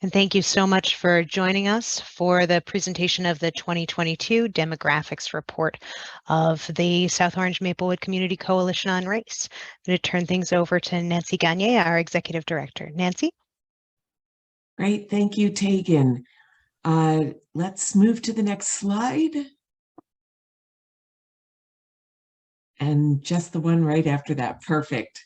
And thank you so much for joining us for the presentation of the 2022 Demographics Report of the South Orange Maplewood Community Coalition on Race. I'm going to turn things over to Nancy Gagne, our Executive Director. Nancy? Great, thank you, Tegan. Let's move to the next slide. And just the one right after that, perfect.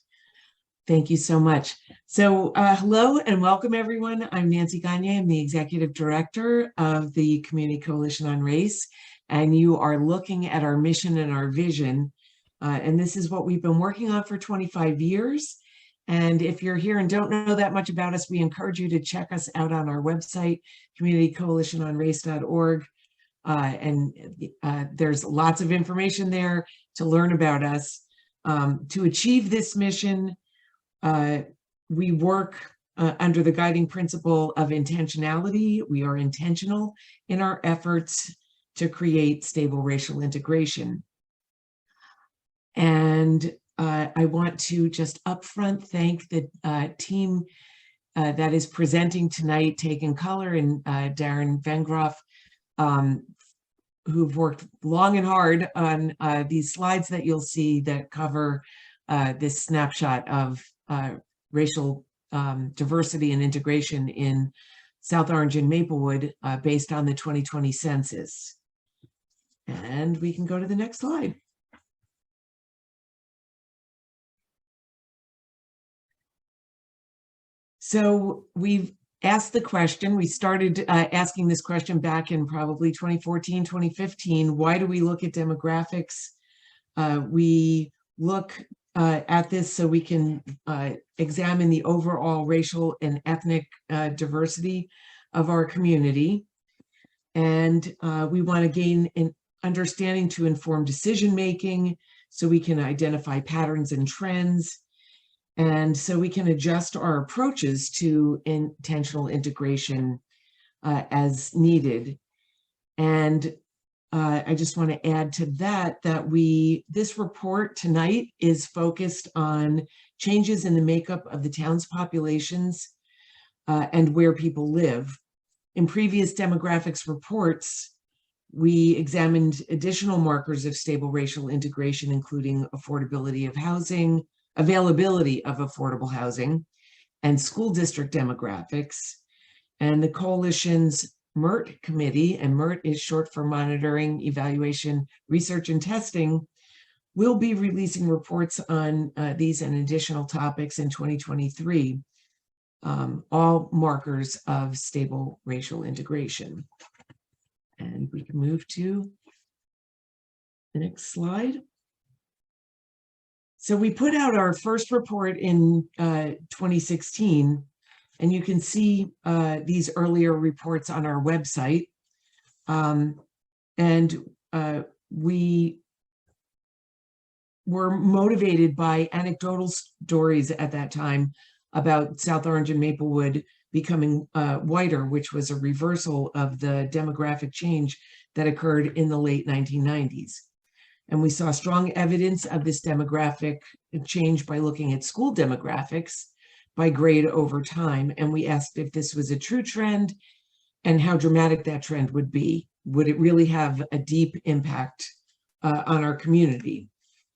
Thank you so much. So hello and welcome everyone. I'm Nancy Gagne. I'm the Executive Director of the Community Coalition on Race, and you are looking at our mission and our vision. And this is what we've been working on for 25 years. And if you're here and don't know that much about us, we encourage you to check us out on our website, communitycoalitiononrace.org. There's lots of information there to learn about us. To achieve this mission, we work under the guiding principle of intentionality. We are intentional in our efforts to create stable racial integration. And I want to just upfront thank the team that is presenting tonight, Tegan Culler and Darren Vengroff, who've worked long and hard on these slides that you'll see that cover this snapshot of racial diversity and integration in South Orange and Maplewood based on the 2020 census. And we can go to the next slide. So we've asked the question, we started asking this question back in probably 2014, 2015, why do we look at demographics? We look at this so we can examine the overall racial and ethnic diversity of our community. And we want to gain an understanding to inform decision-making so we can identify patterns and trends. And so we can adjust our approaches to intentional integration as needed. And I just want to add to that this report tonight is focused on changes in the makeup of the town's populations and where people live. In previous demographics reports, we examined additional markers of stable racial integration, including affordability of housing, availability of affordable housing, and school district demographics. And the coalition's MERT committee, and MERT is short for Monitoring, Evaluation, Research, and Testing, will be releasing reports on these and additional topics in 2023, all markers of stable racial integration. And we can move to the next slide. So we put out our first report in 2016, and you can see these earlier reports on our website. We were motivated by anecdotal stories at that time about South Orange and Maplewood becoming whiter, which was a reversal of the demographic change that occurred in the late 1990s. And we saw strong evidence of this demographic change by looking at school demographics by grade over time. And we asked if this was a true trend and how dramatic that trend would be. Would it really have a deep impact on our community?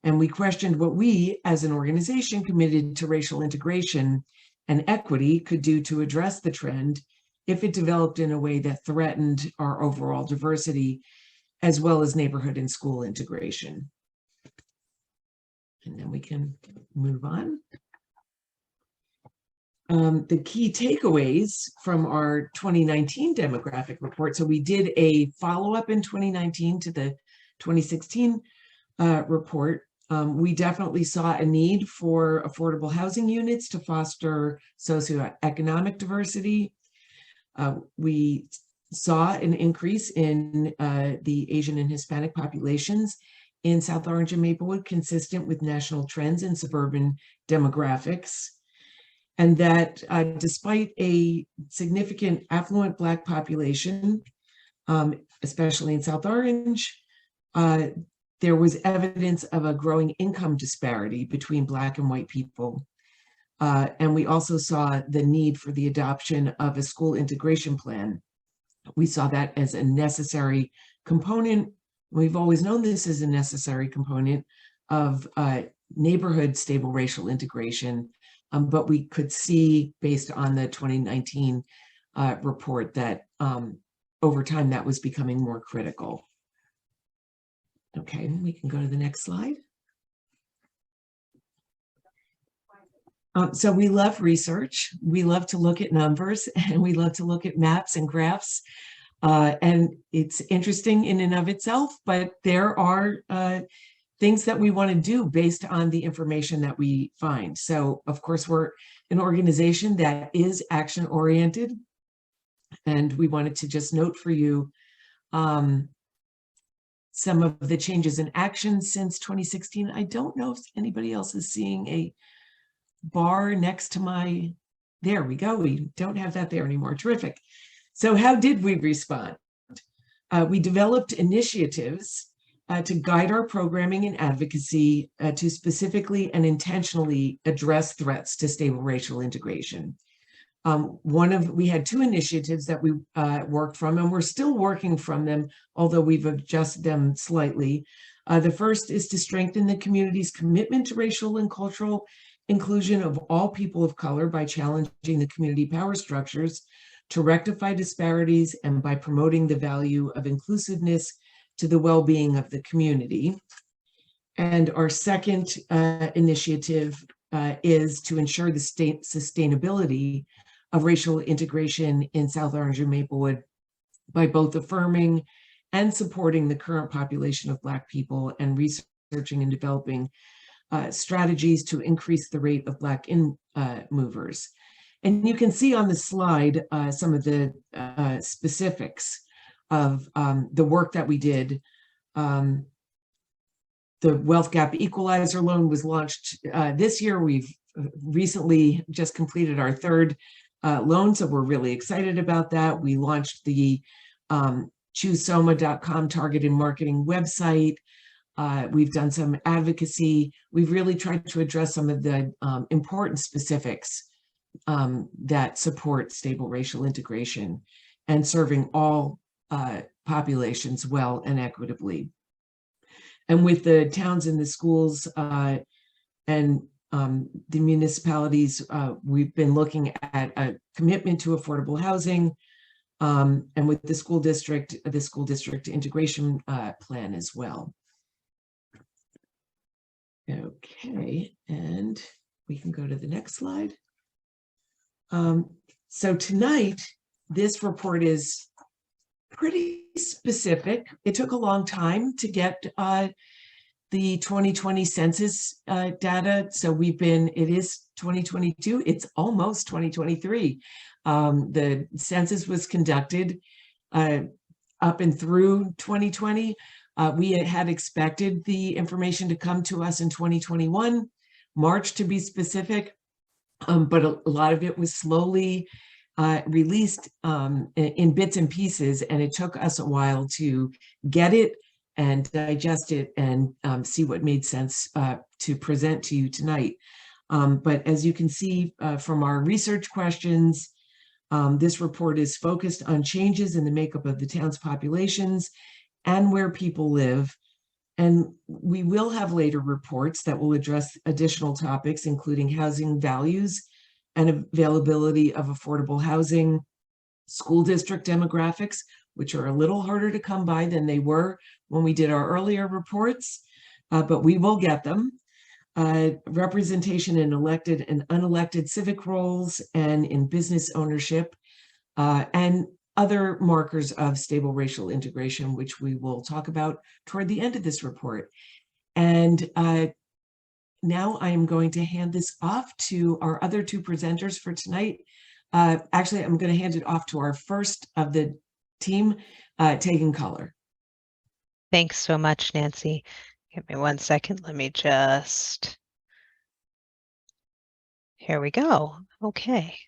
And we questioned what we, as an organization committed to racial integration and equity, could do to address the trend if it developed in a way that threatened our overall diversity, as well as neighborhood and school integration. And then we can move on. The key takeaways from our 2019 demographic report. So we did a follow-up in 2019 to the 2016 report. We definitely saw a need for affordable housing units to foster socioeconomic diversity. We saw an increase in the Asian and Hispanic populations in South Orange and Maplewood, consistent with national trends in suburban demographics. And that despite a significant affluent Black population, especially in South Orange, there was evidence of a growing income disparity between Black and white people. And we also saw the need for the adoption of a school integration plan. We saw that as a necessary component. We've always known this is a necessary component of neighborhood stable racial integration, but we could see based on the 2019 report that over time that was becoming more critical. Okay, we can go to the next slide. So we love research. We love to look at numbers, and we love to look at maps and graphs. And it's interesting in and of itself, but there are things that we want to do based on the information that we find. So of course, we're an organization that is action oriented, and we wanted to just note for you some of the changes in action since 2016. I don't know if anybody else is seeing a bar next to my, there we go. We don't have that there anymore. Terrific. So how did we respond? We developed initiatives to guide our programming and advocacy to specifically and intentionally address threats to stable racial integration. We had two initiatives that we worked from, and we're still working from them, although we've adjusted them slightly. The first is to strengthen the community's commitment to racial and cultural inclusion of all people of color by challenging the community power structures to rectify disparities and by promoting the value of inclusiveness to the well-being of the community. And our second initiative is to ensure the sustainability of racial integration in South Orange and Maplewood by both affirming and supporting the current population of Black people and researching and developing strategies to increase the rate of Black movers. And you can see on the slide some of the specifics of the work that we did. The Wealth Gap Equalizer Loan was launched this year. We've recently just completed our third loan, so we're really excited about that. We launched the ChooseSoma.com targeted marketing website. We've done some advocacy. We've really tried to address some of the important specifics that support stable racial integration and serving all populations well and equitably. And with the towns and the schools and the municipalities, we've been looking at a commitment to affordable housing, and with the school district integration plan as well. Okay, and we can go to the next slide. So tonight, this report is pretty specific. It took a long time to get the 2020 census data. So it is 2022, it's almost 2023. The census was conducted up and through 2020. We had expected the information to come to us in 2021, March to be specific, but a lot of it was slowly released in bits and pieces, and it took us a while to get it and digest it and see what made sense to present to you tonight. But as you can see from our research questions, this report is focused on changes in the makeup of the town's populations and where people live. And we will have later reports that will address additional topics, including housing values and availability of affordable housing, school district demographics, which are a little harder to come by than they were when we did our earlier reports, but we will get them. Representation in elected and unelected civic roles and in business ownership, and other markers of stable racial integration, which we will talk about toward the end of this report. And now I am going to hand this off to our other two presenters for tonight. Actually, I'm going to hand it off to our first of the team, Tegan Color. Thanks so much, Nancy. Give me 1 second. Let me just, here we go. Okay.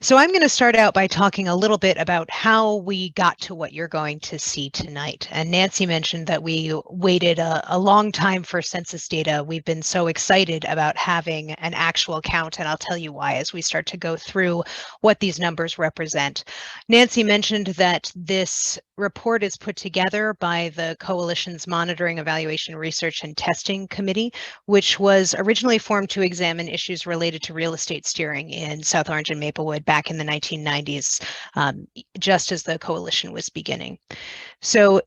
So I'm going to start out by talking a little bit about how we got to what you're going to see tonight. And Nancy mentioned that we waited a long time for census data. We've been so excited about having an actual count, and I'll tell you why as we start to go through what these numbers represent. Nancy mentioned that this report is put together by the Coalition's Monitoring, Evaluation, Research, and Testing Committee, which was originally formed to examine issues related to real estate steering in South Orange and Maplewood back in the 1990s, just as the coalition was beginning. So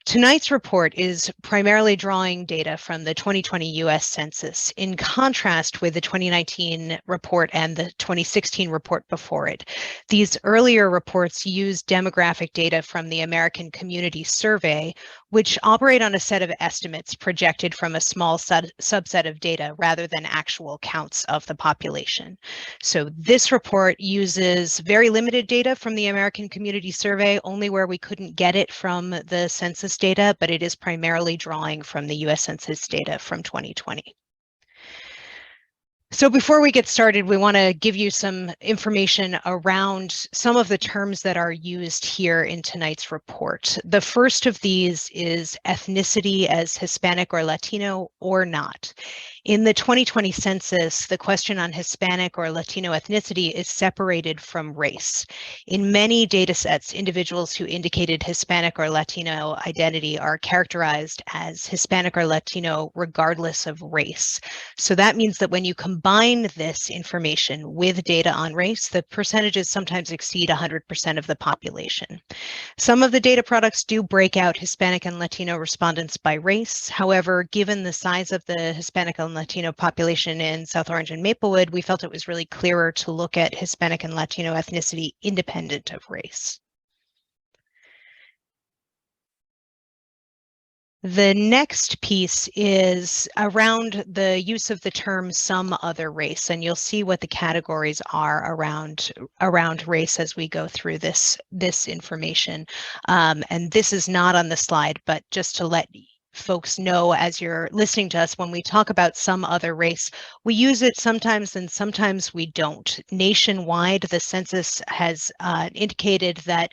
tonight's report is primarily drawing data from the 2020 US Census, in contrast with the 2019 report and the 2016 report before it. These earlier reports use demographic data from the American Community Survey, which operate on a set of estimates projected from a small subset of data rather than actual counts of the population. So this report uses very limited data from the American Community Survey, only where we couldn't get it from the census data, but it is primarily drawing from the US Census data from 2020. So before we get started, we want to give you some information around some of the terms that are used here in tonight's report. The first of these is ethnicity as Hispanic or Latino or not. In the 2020 census, the question on Hispanic or Latino ethnicity is separated from race. In many data sets, individuals who indicated Hispanic or Latino identity are characterized as Hispanic or Latino regardless of race. So that means that when you combine this information with data on race, the percentages sometimes exceed 100% of the population. Some of the data products do break out Hispanic and Latino respondents by race. However, given the size of the Hispanic and Latino population in South Orange and Maplewood, we felt it was really clearer to look at Hispanic and Latino ethnicity independent of race. The next piece is around the use of the term some other race, and you'll see what the categories are around race as we go through this information. And this is not on the slide, but just to let folks know as you're listening to us, when we talk about some other race, we use it sometimes and sometimes we don't. Nationwide, the census has indicated that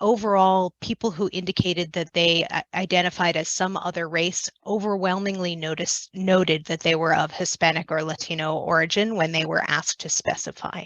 overall, people who indicated that they identified as some other race overwhelmingly noted that they were of Hispanic or Latino origin when they were asked to specify.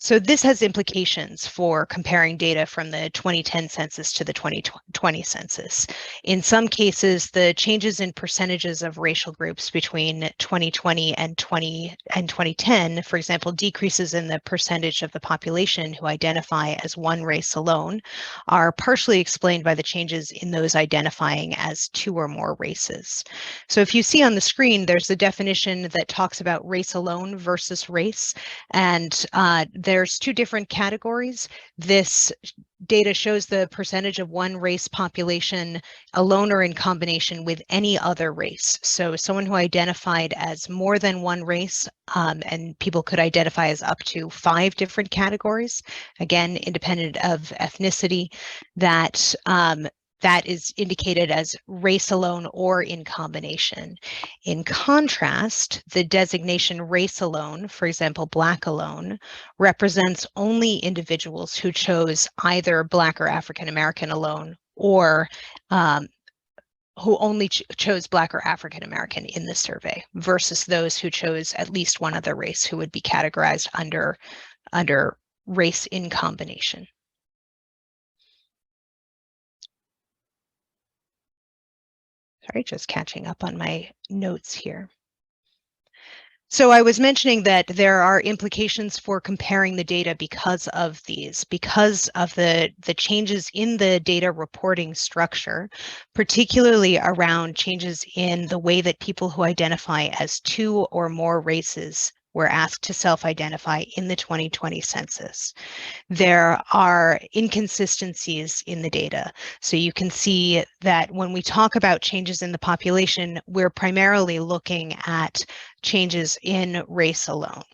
So this has implications for comparing data from the 2010 census to the 2020 census. In some cases, the changes in percentages of racial groups between 2020 and 2010, for example, decreases in the percentage of the population who identify as one race alone, are partially explained by the changes in those identifying as two or more races. So if you see on the screen, there's a definition that talks about race alone versus race, and there's two different categories. This data shows the percentage of one race population alone or in combination with any other race. So someone who identified as more than one race, and people could identify as up to 5 different categories, again, independent of ethnicity, that is indicated as race alone or in combination. In contrast, the designation race alone, for example, Black alone, represents only individuals who chose either Black or African American alone, or who only chose Black or African American in the survey, versus those who chose at least one other race who would be categorized under race in combination. Sorry, just catching up on my notes here. So I was mentioning that there are implications for comparing the data because of the changes in the data reporting structure, particularly around changes in the way that people who identify as 2 or more races were asked to self-identify in the 2020 census. There are inconsistencies in the data. So you can see that when we talk about changes in the population, we're primarily looking at changes in race alone.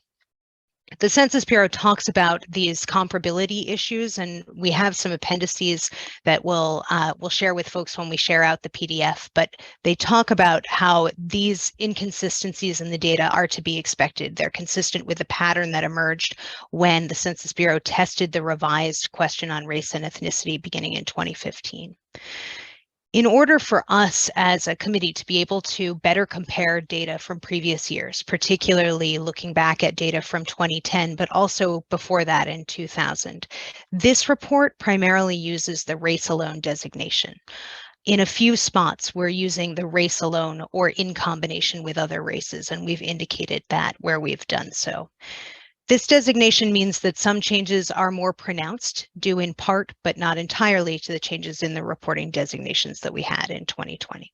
The Census Bureau talks about these comparability issues, and we have some appendices that we'll share with folks when we share out the PDF, but they talk about how these inconsistencies in the data are to be expected. They're consistent with the pattern that emerged when the Census Bureau tested the revised question on race and ethnicity beginning in 2015. In order for us as a committee to be able to better compare data from previous years, particularly looking back at data from 2010, but also before that in 2000, this report primarily uses the race alone designation. In a few spots, we're using the race alone or in combination with other races, and we've indicated that where we've done so. This designation means that some changes are more pronounced, due in part, but not entirely, to the changes in the reporting designations that we had in 2020.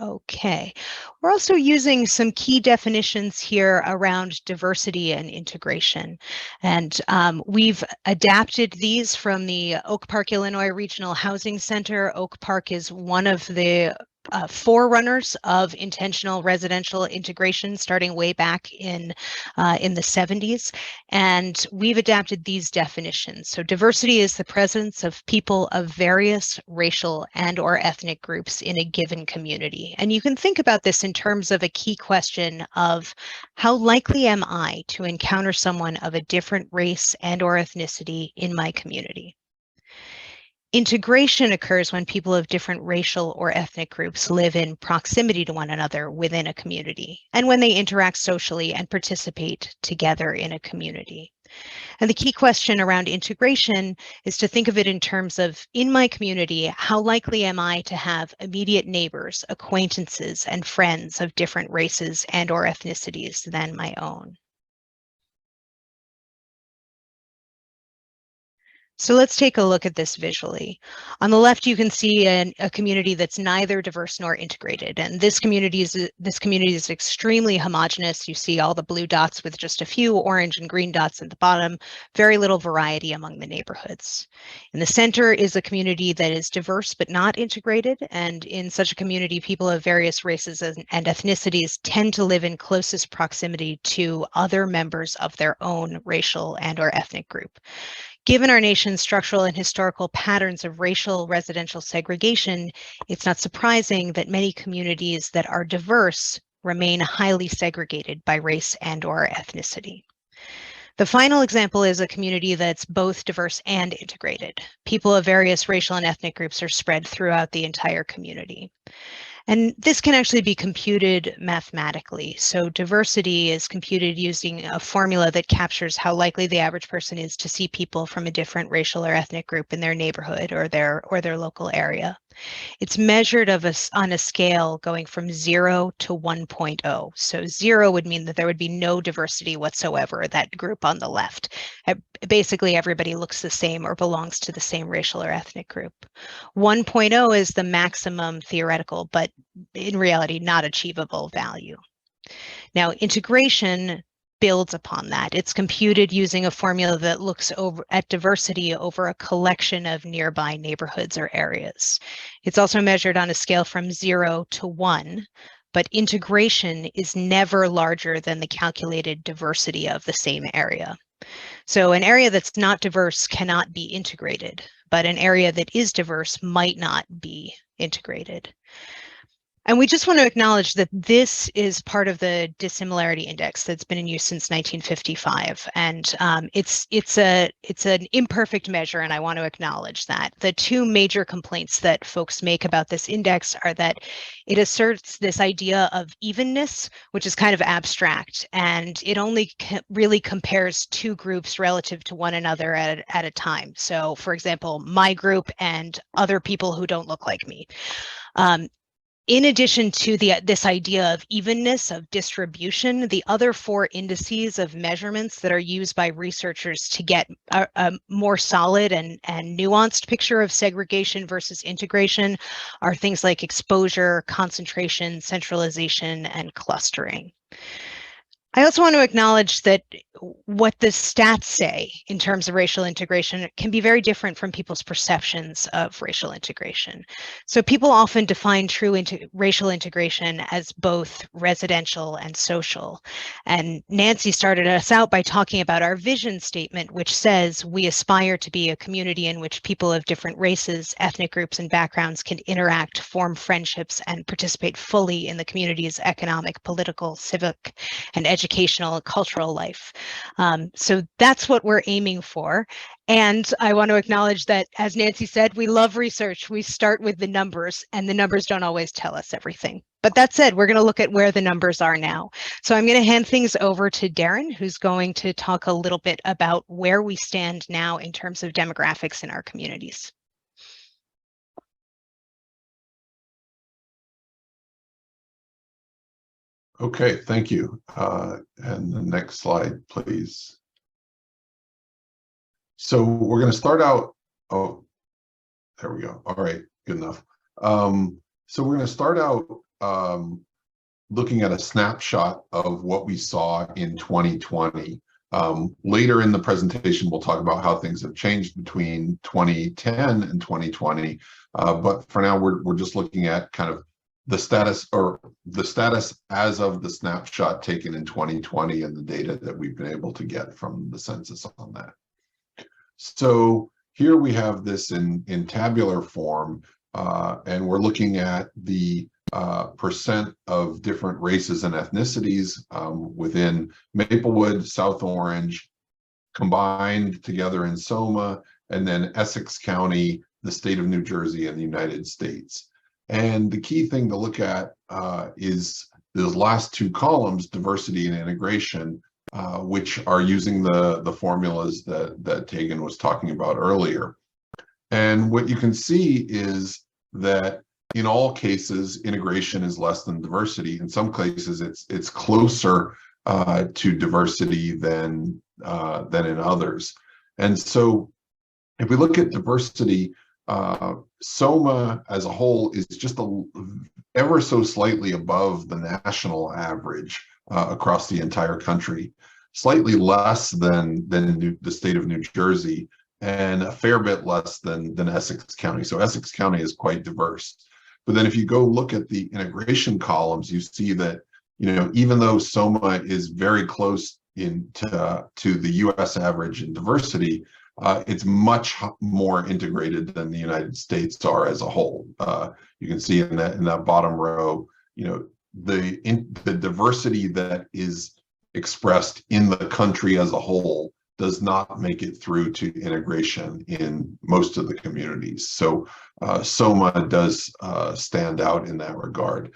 Okay, we're also using some key definitions here around diversity and integration. And we've adapted these from the Oak Park, Illinois Regional Housing Center. Oak Park is one of the forerunners of intentional residential integration starting way back in the 70s. And we've adapted these definitions. So diversity is the presence of people of various racial and or ethnic groups in a given community. And you can think about this in terms of a key question of how likely am I to encounter someone of a different race and or ethnicity in my community? Integration occurs when people of different racial or ethnic groups live in proximity to one another within a community, and when they interact socially and participate together in a community. And the key question around integration is to think of it in terms of, in my community, how likely am I to have immediate neighbors, acquaintances, and friends of different races and or ethnicities than my own? So let's take a look at this visually. On the left, you can see a community that's neither diverse nor integrated. And this community is extremely homogeneous. You see all the blue dots with just a few orange and green dots at the bottom, very little variety among the neighborhoods. In the center is a community that is diverse but not integrated. And in such a community, people of various races and ethnicities tend to live in closest proximity to other members of their own racial and or ethnic group. Given our nation's structural and historical patterns of racial residential segregation, it's not surprising that many communities that are diverse remain highly segregated by race and or ethnicity. The final example is a community that's both diverse and integrated. People of various racial and ethnic groups are spread throughout the entire community. And this can actually be computed mathematically. So diversity is computed using a formula that captures how likely the average person is to see people from a different racial or ethnic group in their neighborhood or their local area. It's measured on a scale going from 0 to 1.0. So 0 would mean that there would be no diversity whatsoever, that group on the left. Basically, everybody looks the same or belongs to the same racial or ethnic group. 1.0 is the maximum theoretical, but in reality, not achievable value. Now, integration builds upon that. It's computed using a formula that looks at diversity over a collection of nearby neighborhoods or areas. It's also measured on a scale from 0 to 1, but integration is never larger than the calculated diversity of the same area. So an area that's not diverse cannot be integrated, but an area that is diverse might not be integrated. And we just want to acknowledge that this is part of the dissimilarity index that's been in use since 1955. And it's an imperfect measure, and I want to acknowledge that. The two major complaints that folks make about this index are that it asserts this idea of evenness, which is kind of abstract, and it only really compares two groups relative to one another at a time. So, for example, my group and other people who don't look like me. In addition to this idea of evenness, of distribution, the other four indices of measurements that are used by researchers to get a more solid and nuanced picture of segregation versus integration are things like exposure, concentration, centralization, and clustering. I also want to acknowledge that what the stats say in terms of racial integration can be very different from people's perceptions of racial integration. So people often define true racial integration as both residential and social. And Nancy started us out by talking about our vision statement, which says we aspire to be a community in which people of different races, ethnic groups, and backgrounds can interact, form friendships, and participate fully in the community's economic, political, civic, and educational and cultural life. So that's what we're aiming for. And I want to acknowledge that, as Nancy said, we love research. We start with the numbers, and the numbers don't always tell us everything. But that said, we're going to look at where the numbers are now. So I'm going to hand things over to Darren, who's going to talk a little bit about where we stand now in terms of demographics in our communities. Okay, thank you. And the next slide, please. So we're going to start out. Oh, there we go. All right, good enough. So we're going to start out looking at a snapshot of what we saw in 2020. Later in the presentation, we'll talk about how things have changed between 2010 and 2020. But for now, we're just looking at kind of the status as of the snapshot taken in 2020 and the data that we've been able to get from the census on that. So here we have this in tabular form, and we're looking at the percent of different races and ethnicities within Maplewood, South Orange, combined together in SOMA, and then Essex County, the state of New Jersey, and the United States. And the key thing to look at is those last two columns, diversity and integration, which are using the formulas that Tegan was talking about earlier. And what you can see is that in all cases, integration is less than diversity. In some cases, it's closer to diversity than in others. And so if we look at diversity, SOMA as a whole is just ever so slightly above the national average across the entire country, slightly less than the state of New Jersey, and a fair bit less than Essex County. So Essex County is quite diverse. But then if you go look at the integration columns, you see that, you know, even though SOMA is very close to the US average in diversity, it's much more integrated than the United States are as a whole. You can see in that bottom row, you know, the diversity that is expressed in the country as a whole does not make it through to integration in most of the communities. So SOMA does stand out in that regard.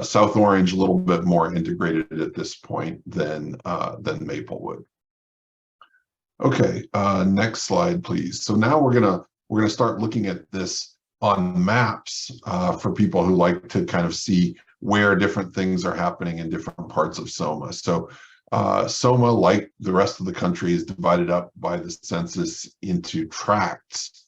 South Orange, a little bit more integrated at this point than Maplewood. Okay, next slide, please. So now we're gonna start looking at this on maps for people who like to kind of see where different things are happening in different parts of SOMA. So SOMA, like the rest of the country, is divided up by the census into tracts.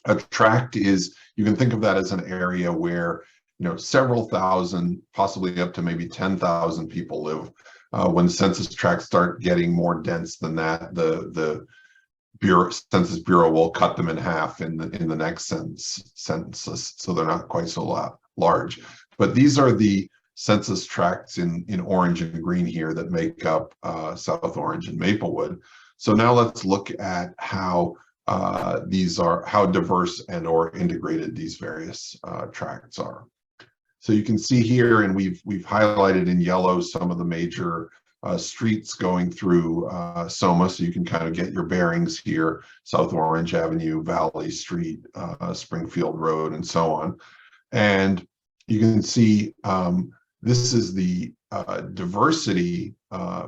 A tract is, you can think of that as an area where, you know, several thousand, possibly up to maybe 10,000 people live. When census tracts start getting more dense than that, the Census Bureau will cut them in half in the next census, so they're not quite so large. But these are the census tracts in orange and green here that make up South Orange and Maplewood. So now let's look at how how diverse and or integrated these various tracts are. So you can see here, and we've highlighted in yellow some of the major streets going through SOMA, so you can kind of get your bearings here: South Orange Avenue, Valley Street, Springfield Road, and so on. And you can see this is the diversity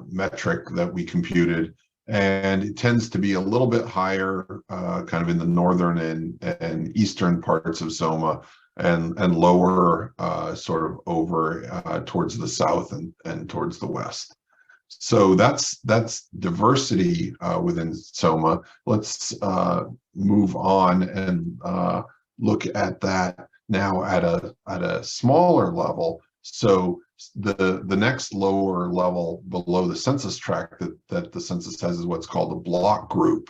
metric that we computed, and it tends to be a little bit higher kind of in the northern and eastern parts of SOMA, and lower sort of over towards the south and towards the west. So that's diversity within SOMA. Let's move on and look at that now at a smaller level. So the next lower level below the census tract that the census has is what's called a block group.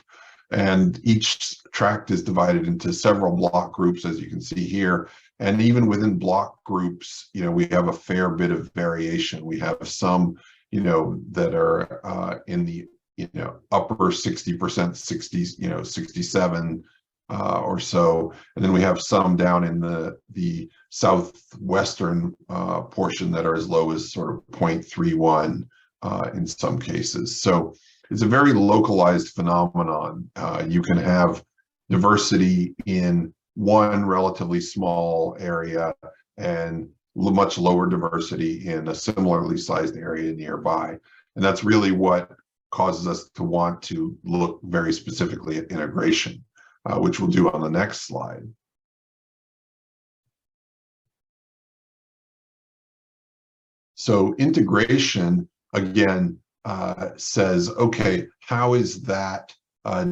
And each tract is divided into several block groups, as you can see here. And even within block groups, we have a fair bit of variation. We have some, that are in the, upper 60%, 60s, 67 or so. And then we have some down in the southwestern portion that are as low as sort of 0.31 in some cases. So it's a very localized phenomenon. You can have diversity in one relatively small area and much lower diversity in a similarly sized area nearby. And that's really what causes us to want to look very specifically at integration, which we'll do on the next slide. So integration, again, says, okay, how is that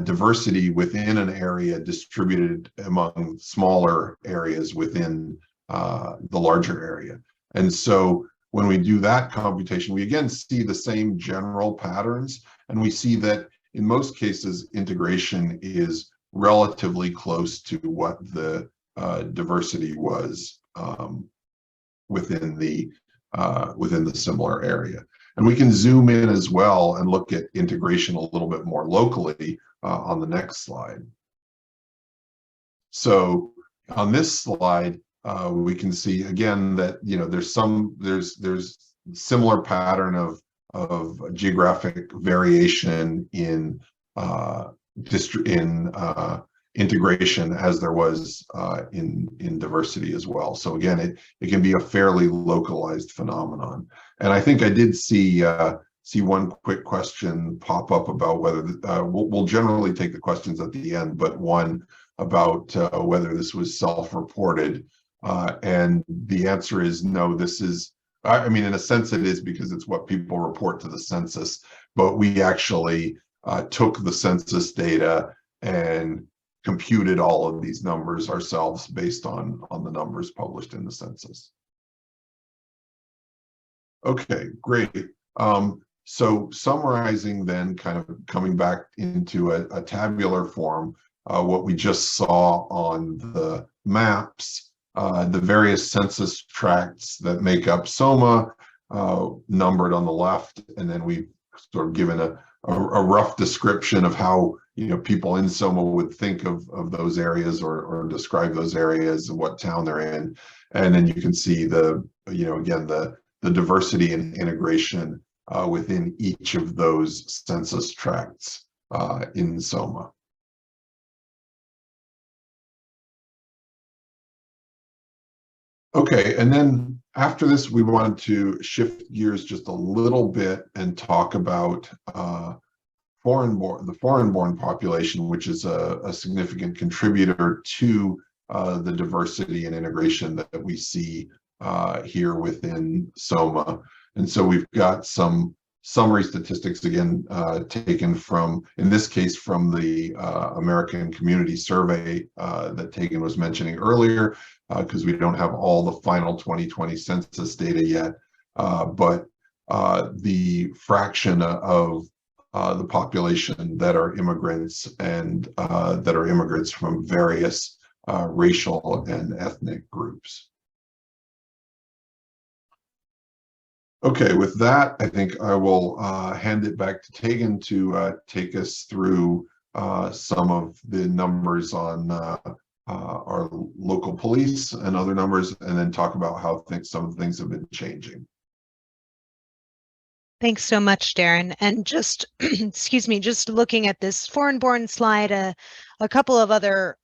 diversity within an area distributed among smaller areas within the larger area? And so when we do that computation, we again see the same general patterns, and we see that in most cases, integration is relatively close to what the diversity was within the similar area. And we can zoom in as well and look at integration a little bit more locally on the next slide. So on this slide, we can see again that there's similar pattern of geographic variation in integration as there was in diversity as well. So again, it can be a fairly localized phenomenon. And I think I did see one quick question pop up about whether we'll generally take the questions at the end, but one about whether this was self-reported, and the answer is no. This is, I mean, in a sense it is, because it's what people report to the census, but we actually took the census data and computed all of these numbers ourselves based on the numbers published in the census. Okay, great. So summarizing then, kind of coming back into a tabular form, what we just saw on the maps, the various census tracts that make up SOMA, numbered on the left, and then we've sort of given a rough description of how people in SOMA would think of those areas or describe those areas and what town they're in. And then you can see again the diversity and integration within each of those census tracts in SOMA. Okay, and then after this, we wanted to shift gears just a little bit and talk about the foreign-born population, which is a significant contributor to the diversity and integration that we see here within SOMA. And so we've got some summary statistics, again, taken from, in this case, from the American Community Survey that Tegan was mentioning earlier, because we don't have all the final 2020 census data yet, but the fraction of the population that are immigrants and that are immigrants from various racial and ethnic groups. Okay, with that, I think I will hand it back to Tegan to take us through some of the numbers on our local police and other numbers, and then talk about how some of the things have been changing. Thanks so much, Darren. And just, excuse me, just looking at this foreign-born slide, a couple of other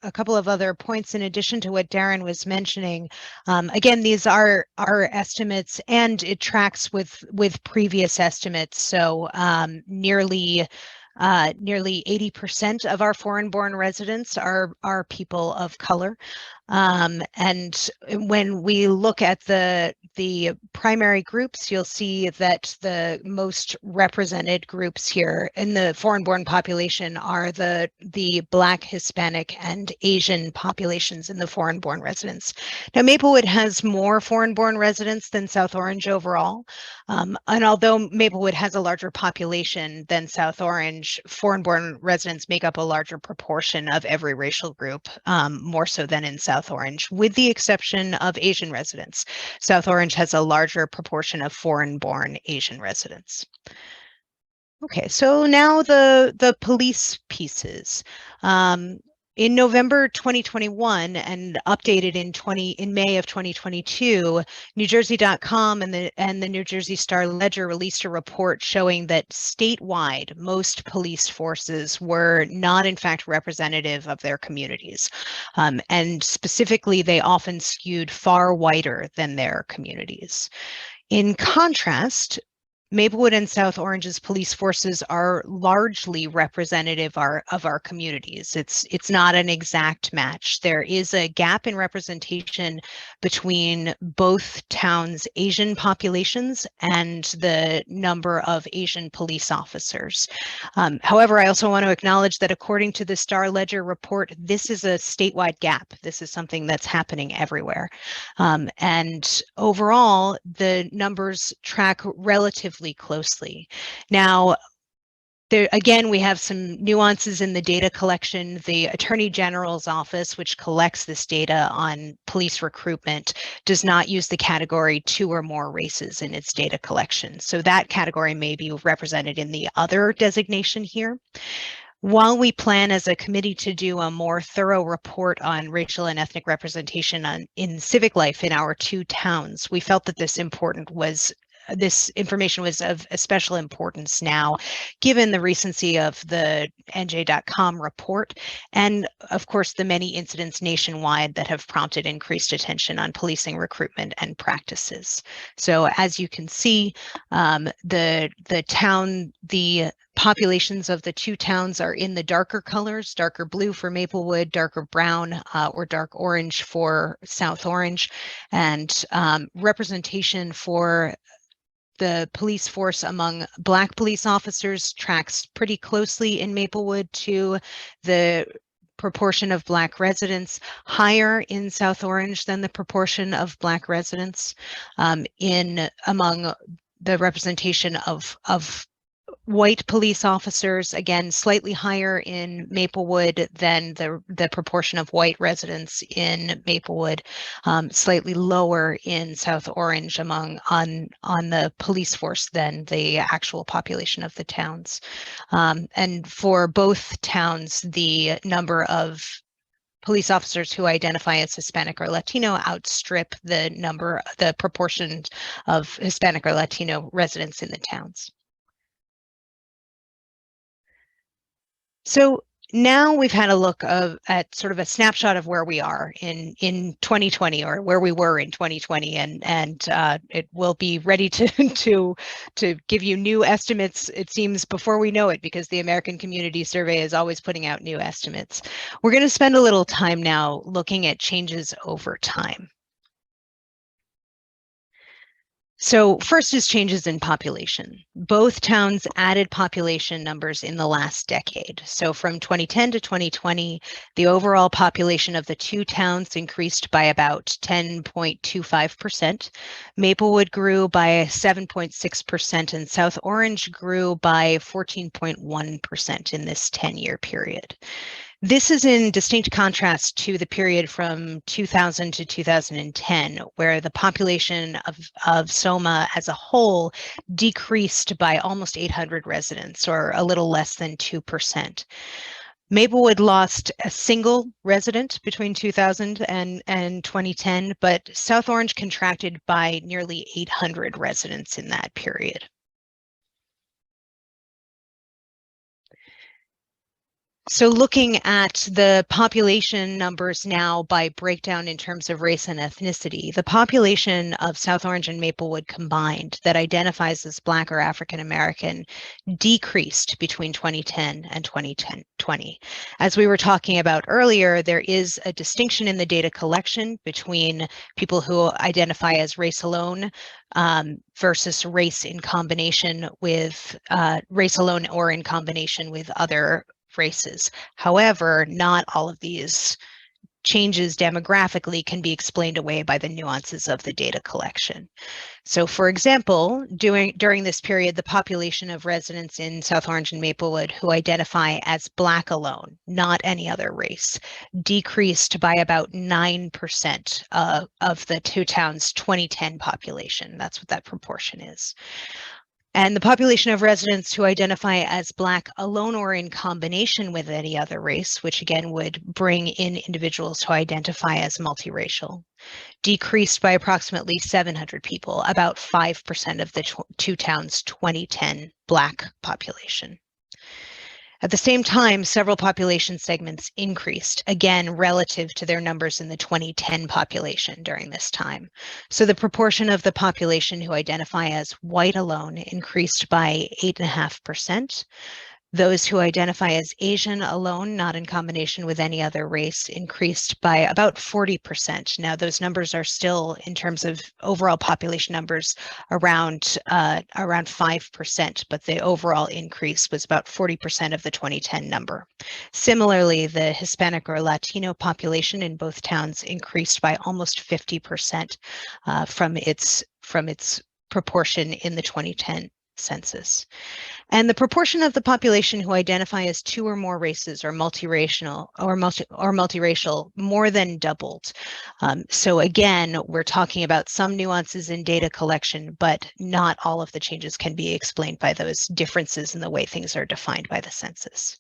points in addition to what Darren was mentioning. Again, these are our estimates, and it tracks with previous estimates. So nearly 80% of our foreign-born residents are people of color. And when we look at the primary groups, you'll see that the most represented groups here in the foreign-born population are the Black, Hispanic, and Asian populations in the foreign-born residents. Now, Maplewood has more foreign-born residents than South Orange overall, and although Maplewood has a larger population than South Orange, foreign-born residents make up a larger proportion of every racial group, more so than in South Orange, with the exception of Asian residents. South Orange has a larger proportion of foreign-born Asian residents. Okay, so now the police pieces. In November 2021 and updated in May of 2022, NewJersey.com and the New Jersey Star Ledger released a report showing that statewide, most police forces were not in fact representative of their communities. And specifically, they often skewed far whiter than their communities. In contrast, Maplewood and South Orange's police forces are largely representative of our communities. It's not an exact match. There is a gap in representation between both towns' Asian populations and the number of Asian police officers. However, I also want to acknowledge that according to the Star Ledger report, this is a statewide gap. This is something that's happening everywhere. And overall, the numbers track relatively closely. Now, there, again, we have some nuances in the data collection. The Attorney General's office, which collects this data on police recruitment, does not use the category 2 or more races in its data collection. So that category may be represented in the other designation here. While we plan as a committee to do a more thorough report on racial and ethnic representation in civic life in our 2 towns, we felt that this information was of special importance now, given the recency of the NJ.com report, and of course the many incidents nationwide that have prompted increased attention on policing recruitment and practices. So as you can see, the populations of the 2 towns are in the darker colors, darker blue for Maplewood, darker brown or dark orange for South Orange, and representation for the police force among Black police officers tracks pretty closely in Maplewood to the proportion of Black residents, higher in South Orange than the proportion of Black residents. Among the representation of white police officers, again, slightly higher in Maplewood than the proportion of white residents in Maplewood, slightly lower in South Orange on the police force than the actual population of the towns. And for both towns, the number of police officers who identify as Hispanic or Latino outstrip the proportion of Hispanic or Latino residents in the towns. So now we've had a look at sort of a snapshot of where we are in 2020, or where we were in 2020, and it will be ready to give you new estimates, it seems, before we know it, because the American Community Survey is always putting out new estimates. We're going to spend a little time now looking at changes over time. So first is changes in population. Both towns added population numbers in the last decade. So from 2010 to 2020, the overall population of the 2 towns increased by about 10.25%. Maplewood grew by 7.6%, and South Orange grew by 14.1% in this 10-year period. This is in distinct contrast to the period from 2000 to 2010, where the population of Soma as a whole decreased by almost 800 residents, or a little less than 2%. Maplewood lost a single resident between 2000 and 2010, but South Orange contracted by nearly 800 residents in that period. So looking at the population numbers now by breakdown in terms of race and ethnicity, the population of South Orange and Maplewood combined that identifies as Black or African American decreased between 2010 and 2020. As we were talking about earlier, there is a distinction in the data collection between people who identify as race alone versus race in combination with race alone or in combination with other races. However, not all of these changes demographically can be explained away by the nuances of the data collection. So for example, during this period, the population of residents in South Orange and Maplewood who identify as Black alone, not any other race, decreased by about 9% of the two towns' 2010 population. That's what that proportion is. And the population of residents who identify as Black alone or in combination with any other race, which again would bring in individuals who identify as multiracial, decreased by approximately 700 people, about 5% of the two towns' 2010 Black population. At the same time, several population segments increased, again, relative to their numbers in the 2010 population during this time. So the proportion of the population who identify as white alone increased by 8.5%. Those who identify as Asian alone, not in combination with any other race, increased by about 40%. Now, those numbers are still, in terms of overall population numbers, around 5%, but the overall increase was about 40% of the 2010 number. Similarly, the Hispanic or Latino population in both towns increased by almost 50% from its proportion in the 2010 census. And the proportion of the population who identify as two or more races or multiracial more than doubled. So again, we're talking about some nuances in data collection, but not all of the changes can be explained by those differences in the way things are defined by the census.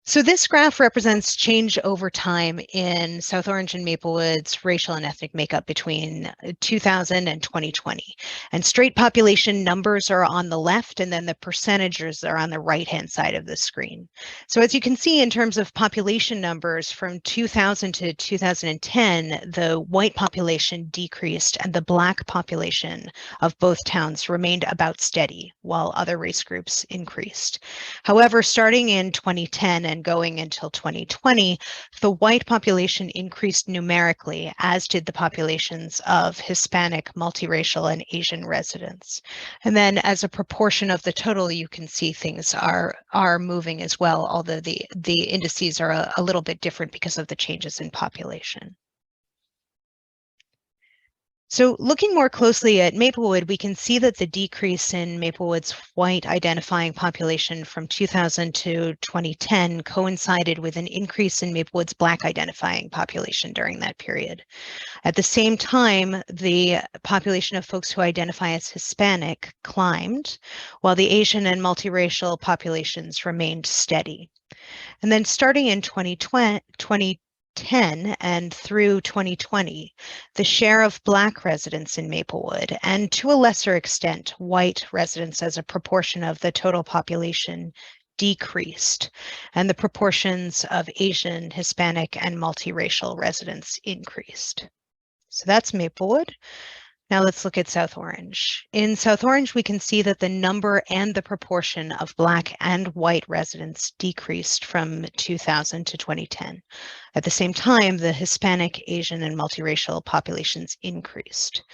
So this graph represents change over time in South Orange and Maplewood's racial and ethnic makeup between 2000 and 2020. And straight population numbers are on the left, and then the percentages are on the right-hand side of the screen. So as you can see, in terms of population numbers from 2000 to 2010, the white population decreased and the Black population of both towns remained about steady, while other race groups increased. However, starting in 2010 and going until 2020, the white population increased numerically, as did the populations of Hispanic, multiracial, and Asian residents. And then as a proportion of the total, you can see things are moving as well, although the indices are a little bit different because of the changes in population. So looking more closely at Maplewood, we can see that the decrease in Maplewood's white identifying population from 2000 to 2010 coincided with an increase in Maplewood's Black identifying population during that period. At the same time, the population of folks who identify as Hispanic climbed, while the Asian and multiracial populations remained steady. And then starting in 2010 and through 2020, the share of Black residents in Maplewood, and to a lesser extent, white residents as a proportion of the total population, decreased, and the proportions of Asian, Hispanic, and multiracial residents increased. So that's Maplewood. Now let's look at South Orange. In South Orange, we can see that the number and the proportion of Black and white residents decreased from 2000 to 2010. At the same time, the Hispanic, Asian, and multiracial populations increased.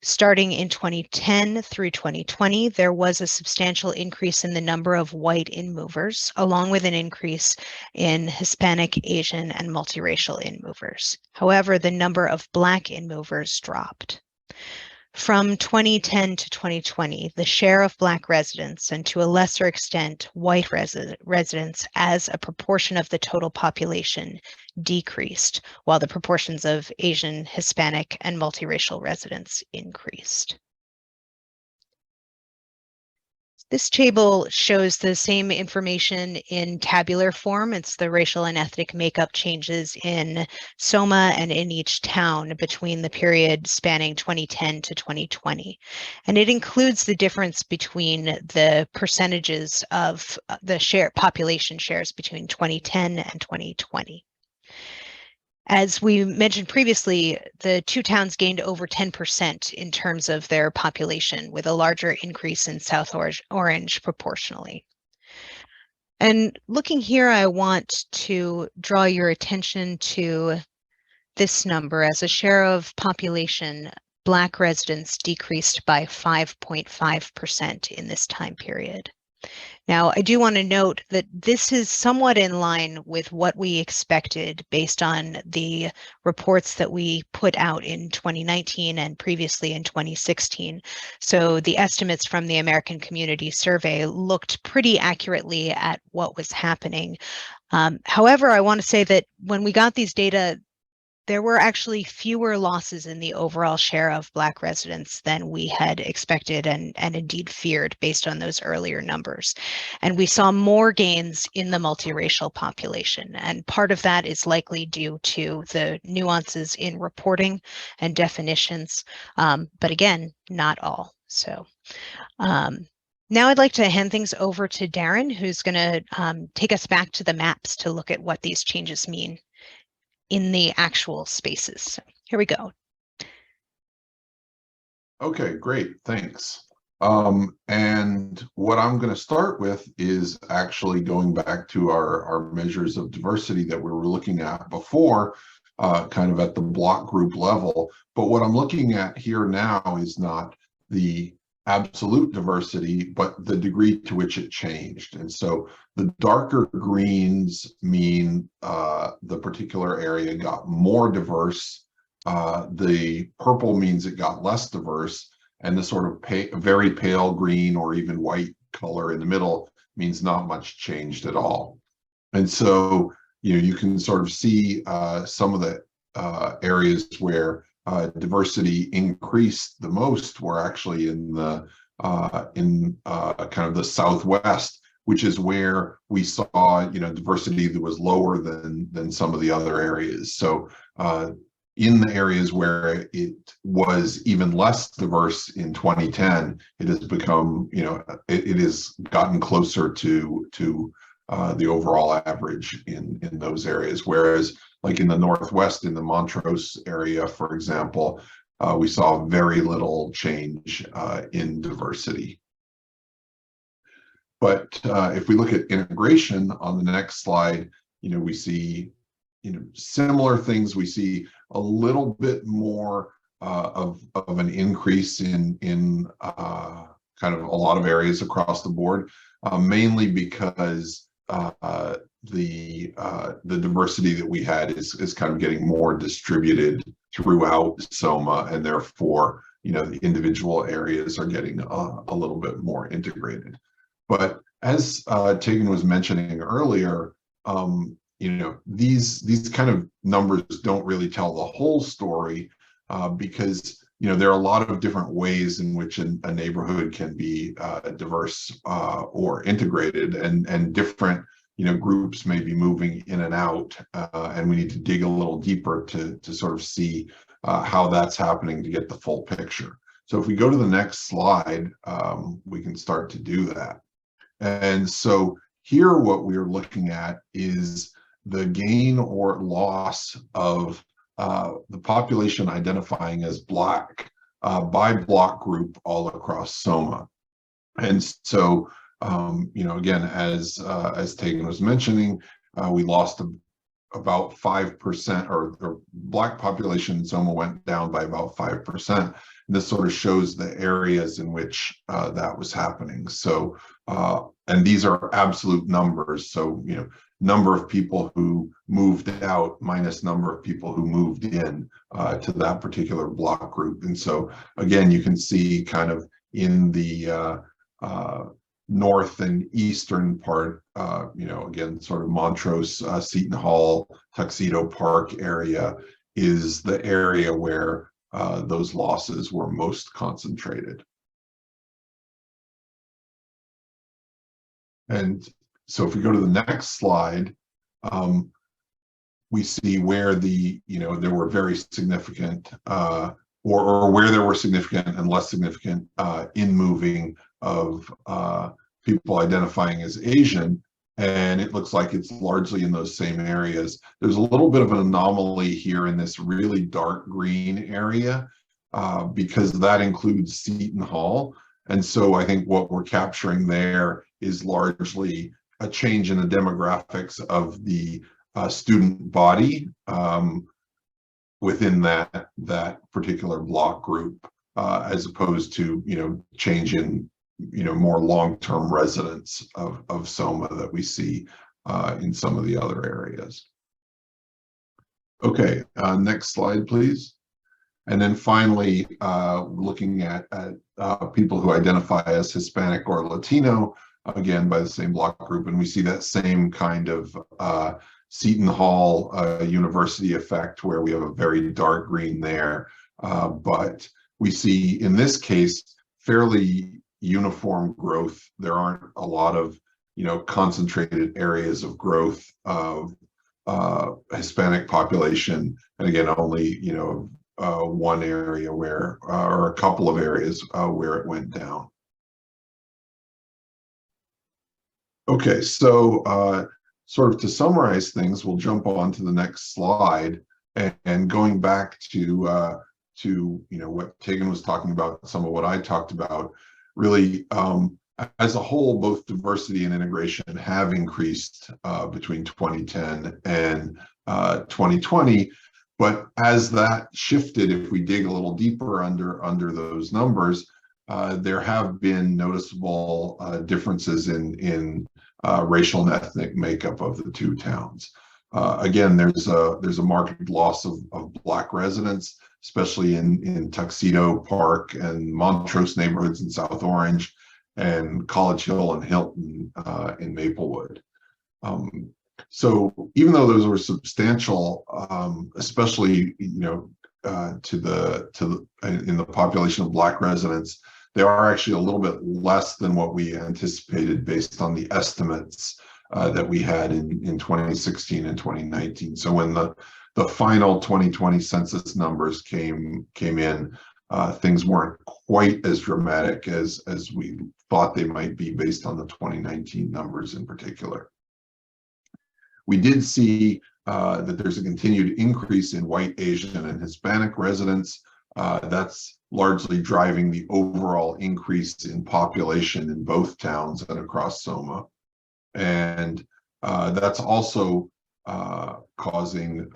Starting in 2010 through 2020, there was a substantial increase in the number of white in-movers, along with an increase in Hispanic, Asian, and multiracial in-movers. However, the number of Black in-movers dropped. From 2010 to 2020, the share of Black residents, and to a lesser extent, white residents as a proportion of the total population, decreased, while the proportions of Asian, Hispanic, and multiracial residents increased. This table shows the same information in tabular form. It's the racial and ethnic makeup changes in SOMA and in each town between the period spanning 2010 to 2020. And it includes the difference between the percentages of the population shares between 2010 and 2020. As we mentioned previously, the two towns gained over 10% in terms of their population, with a larger increase in South Orange proportionally. And looking here, I want to draw your attention to this number. As a share of population, Black residents decreased by 5.5% in this time period. Now, I do want to note that this is somewhat in line with what we expected based on the reports that we put out in 2019 and previously in 2016. So the estimates from the American Community Survey looked pretty accurately at what was happening. However, I want to say that when we got these data, there were actually fewer losses in the overall share of Black residents than we had expected and indeed feared based on those earlier numbers. And we saw more gains in the multiracial population. And part of that is likely due to the nuances in reporting and definitions, but again, not all. So now I'd like to hand things over to Darren, who's going to take us back to the maps to look at what these changes mean in the actual spaces. So here we go. Okay, great, thanks. And what I'm going to start with is actually going back to our measures of diversity that we were looking at before, kind of at the block group level. But what I'm looking at here now is not the absolute diversity, but the degree to which it changed. And so the darker greens mean the particular area got more diverse. The purple means it got less diverse, and the sort of very pale green or even white color in the middle means not much changed at all. And so, you can sort of see some of the areas where diversity increased the most were actually in the kind of the Southwest, which is where we saw diversity that was lower than some of the other areas. So in the areas where it was even less diverse in 2010, it has become, it has gotten closer to the overall average in those areas. Whereas like in the Northwest, in the Montrose area, for example, we saw very little change in diversity. But if we look at integration on the next slide, we see similar things. We see a little bit more of an increase in kind of a lot of areas across the board, mainly because the diversity that we had is kind of getting more distributed throughout SOMA, and therefore the individual areas are getting a little bit more integrated. But as Tegan was mentioning earlier, these kind of numbers don't really tell the whole story, because there are a lot of different ways in which a neighborhood can be diverse or integrated, and different groups may be moving in and out, and we need to dig a little deeper to sort of see how that's happening to get the full picture. So if we go to the next slide, we can start to do that. And so here what we're looking at is the gain or loss of the population identifying as Black by block group all across SOMA. And so again, as Tegan was mentioning, we lost about 5%, or the Black population in SOMA went down by about 5%. And this sort of shows the areas in which that was happening. So, and these are absolute numbers. So, number of people who moved out minus number of people who moved in to that particular block group. And so, again, you can see kind of in the north and eastern part, again, sort of Montrose, Seton Hall, Tuxedo Park area is the area where those losses were most concentrated. And so if we go to the next slide, we see where there were very significant or where there were significant and less significant in moving of people identifying as Asian. And it looks like it's largely in those same areas. There's a little bit of an anomaly here in this really dark green area because that includes Seton Hall. And so I think what we're capturing there is largely a change in the demographics of the student body within that particular block group, as opposed to change in more long-term residents of Soma that we see in some of the other areas. Okay, next slide, please. And then finally, looking at people who identify as Hispanic or Latino, again by the same block group, and we see that same kind of Seton Hall University effect where we have a very dark green there, but we see in this case fairly uniform growth. There aren't a lot of concentrated areas of growth of Hispanic population, and again only one area where or a couple of areas where it went down. Okay, so sort of to summarize things, we'll jump on to the next slide, and going back to what Tegan was talking about, some of what I talked about, really as a whole, both diversity and integration have increased between 2010 and 2020. But as that shifted, if we dig a little deeper under those numbers, there have been noticeable differences in racial and ethnic makeup of the two towns. Again, there's a marked loss of Black residents, especially in Tuxedo Park and Montrose neighborhoods in South Orange, and College Hill and Hilton in Maplewood. So even though those were substantial, especially in the population of Black residents, they are actually a little bit less than what we anticipated based on the estimates that we had in 2016 and 2019. So when the final 2020 census numbers came in, things weren't quite as dramatic as we thought they might be based on the 2019 numbers in particular. We did see that there's a continued increase in white, Asian, and Hispanic residents. That's largely driving the overall increase in population in both towns and across Soma. And that's also causing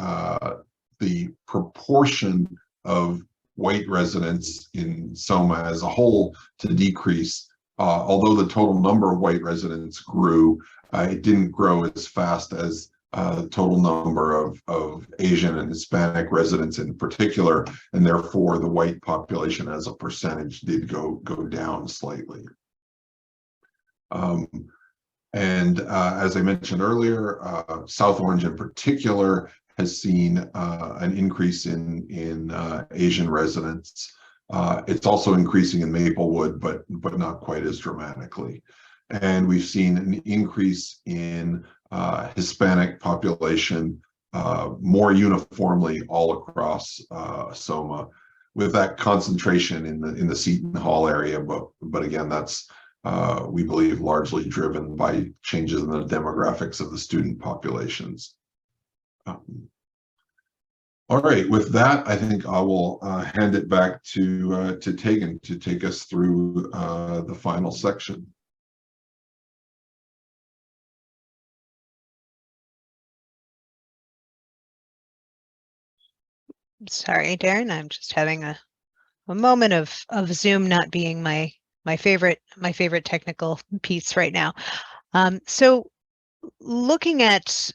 the proportion of white residents in Soma as a whole to decrease. Although the total number of white residents grew, it didn't grow as fast as the total number of Asian and Hispanic residents in particular, and therefore the white population as a percentage did go down slightly. And as I mentioned earlier, South Orange in particular has seen an increase in Asian residents. It's also increasing in Maplewood, but not quite as dramatically. And we've seen an increase in Hispanic population more uniformly all across Soma, with that concentration in the Seton Hall area. But again, that's we believe largely driven by changes in the demographics of the student populations. All right, with that, I think I will hand it back to Tegan to take us through the final section. Sorry, Darren, I'm just having a moment of Zoom not being my favorite technical piece right now. So looking at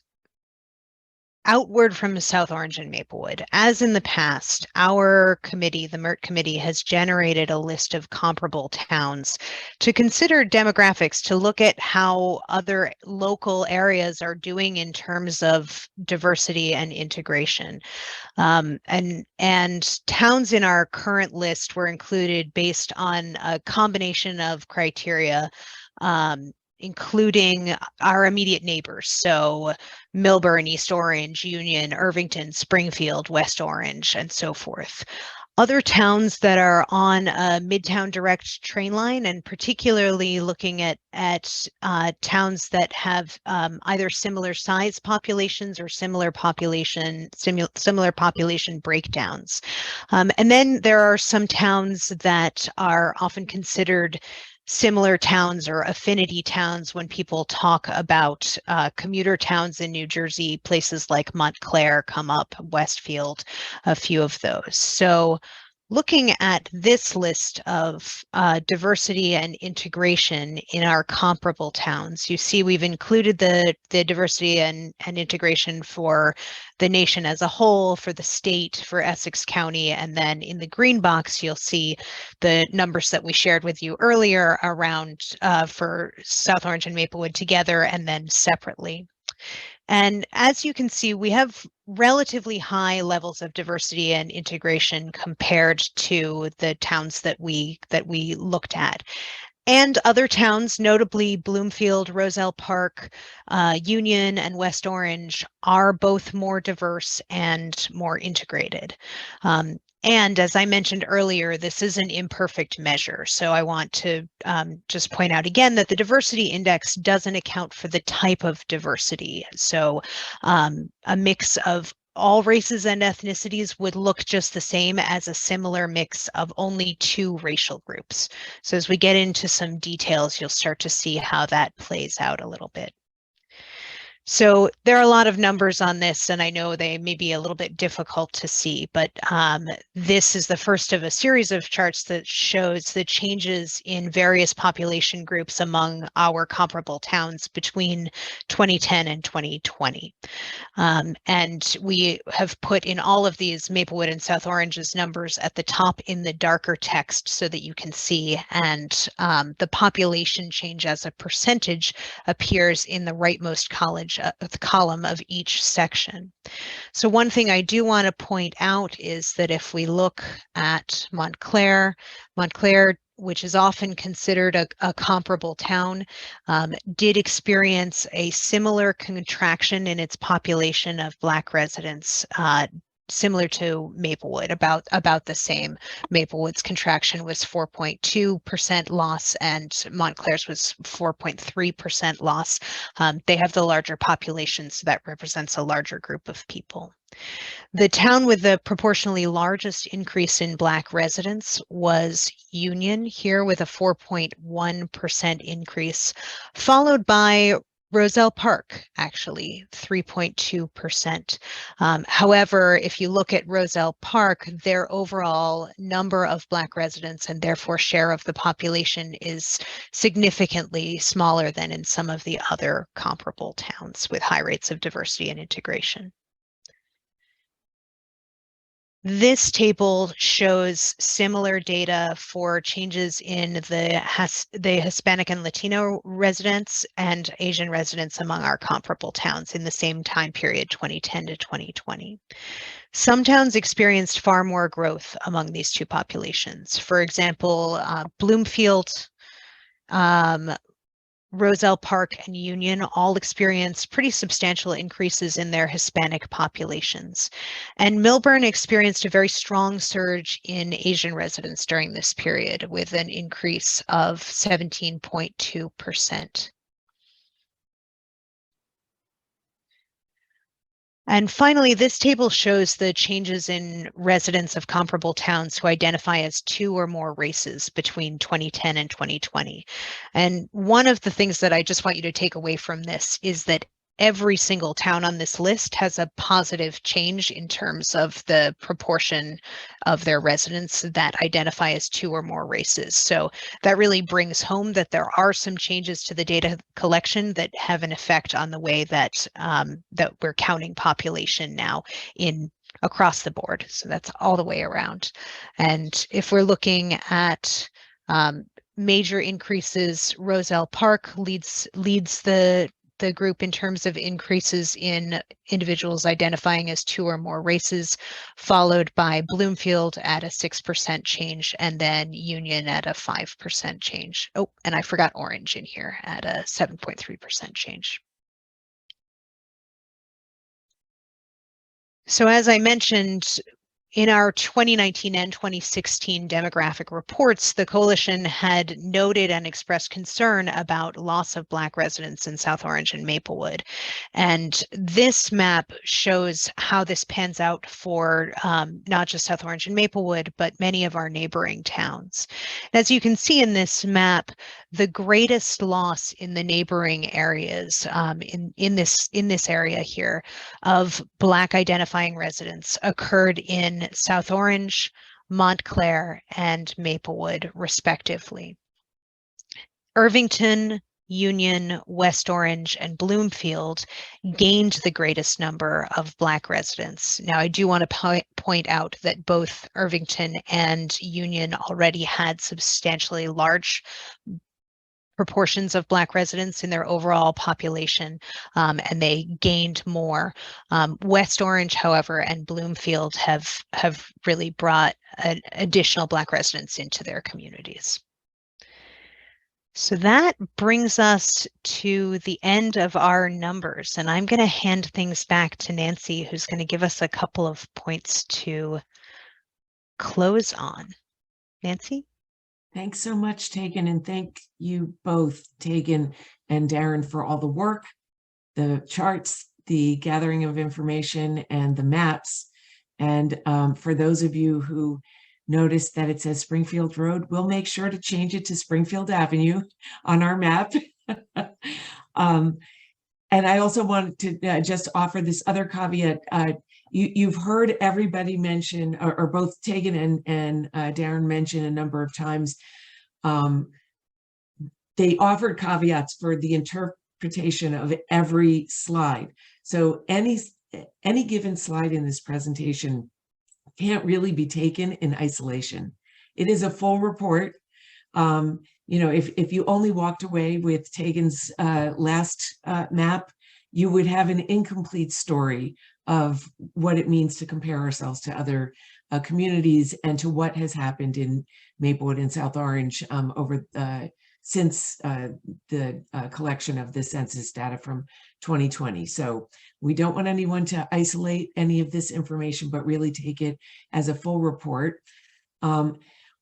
outward from South Orange and Maplewood, as in the past, our committee, the MERT committee, has generated a list of comparable towns to consider demographics, to look at how other local areas are doing in terms of diversity and integration. And towns in our current list were included based on a combination of criteria, including our immediate neighbors. So Milburn, East Orange, Union, Irvington, Springfield, West Orange, and so forth. Other towns that are on a Midtown direct train line, and particularly looking at towns that have either similar size populations or similar population breakdowns. And then there are some towns that are often considered similar towns or affinity towns when people talk about commuter towns in New Jersey. Places like Montclair come up, Westfield, a few of those. So looking at this list of diversity and integration in our comparable towns, you see we've included the diversity and integration for the nation as a whole, for the state, for Essex County, and then in the green box, you'll see the numbers that we shared with you earlier around for South Orange and Maplewood together and then separately. And as you can see, we have relatively high levels of diversity and integration compared to the towns that we looked at. And other towns, notably Bloomfield, Roselle Park, Union, and West Orange, are both more diverse and more integrated. And as I mentioned earlier, this is an imperfect measure. So I want to just point out again that the diversity index doesn't account for the type of diversity. So a mix of all races and ethnicities would look just the same as a similar mix of only two racial groups. So as we get into some details, you'll start to see how that plays out a little bit. So there are a lot of numbers on this, and I know they may be a little bit difficult to see, but this is the first of a series of charts that shows the changes in various population groups among our comparable towns between 2010 and 2020. And we have put in all of these Maplewood and South Orange's numbers at the top in the darker text so that you can see, and the population change as a percentage appears in the rightmost column of each section. So one thing I do want to point out is that if we look at Montclair, which is often considered a comparable town, did experience a similar contraction in its population of Black residents, similar to Maplewood, about the same. Maplewood's contraction was 4.2% loss and Montclair's was 4.3% loss. They have the larger population, so that represents a larger group of people. The town with the proportionally largest increase in Black residents was Union, here with a 4.1% increase, followed by Roselle Park, actually 3.2%. However, if you look at Roselle Park, their overall number of Black residents and therefore share of the population is significantly smaller than in some of the other comparable towns with high rates of diversity and integration. This table shows similar data for changes in the Hispanic and Latino residents and Asian residents among our comparable towns in the same time period, 2010 to 2020. Some towns experienced far more growth among these two populations. For example, Bloomfield, Roselle Park, and Union all experienced pretty substantial increases in their Hispanic populations. And Milburn experienced a very strong surge in Asian residents during this period with an increase of 17.2%. And finally, this table shows the changes in residents of comparable towns who identify as two or more races between 2010 and 2020. And one of the things that I just want you to take away from this is that every single town on this list has a positive change in terms of the proportion of their residents that identify as two or more races. So that really brings home that there are some changes to the data collection that have an effect on the way that that we're counting population now across the board. So that's all the way around. And if we're looking at major increases, Roselle Park leads the the group in terms of increases in individuals identifying as 2 or more races, followed by Bloomfield at a 6% change, and then Union at a 5% change. Oh, and I forgot Orange in here at a 7.3% change. So as I mentioned, in our 2019 and 2016 demographic reports, the coalition had noted and expressed concern about loss of Black residents in South Orange and Maplewood. And this map shows how this pans out for not just South Orange and Maplewood, but many of our neighboring towns. As you can see in this map, the greatest loss in the neighboring areas in this area here of Black identifying residents occurred in South Orange, Montclair, and Maplewood, respectively. Irvington, Union, West Orange, and Bloomfield gained the greatest number of Black residents. Now, I do want to point out that both Irvington and Union already had substantially large proportions of Black residents in their overall population, and they gained more. West Orange, however, and Bloomfield have really brought additional Black residents into their communities. So that brings us to the end of our numbers, and I'm going to hand things back to Nancy, who's going to give us a couple of points to close on. Nancy? Thanks so much, Tegan, and thank you both, Tegan and Darren, for all the work, the charts, the gathering of information, and the maps. And for those of you who noticed that it says Springfield Road, we'll make sure to change it to Springfield Avenue on our map. And I also wanted to just offer this other caveat. You've heard everybody mention, or both Tegan and Darren mention a number of times, they offered caveats for the interpretation of every slide. So any given slide in this presentation can't really be taken in isolation. It is a full report. You know, if you only walked away with Tegan's last map, you would have an incomplete story of what it means to compare ourselves to other communities and to what has happened in Maplewood and South Orange since the collection of the census data from 2020. So we don't want anyone to isolate any of this information, but really take it as a full report.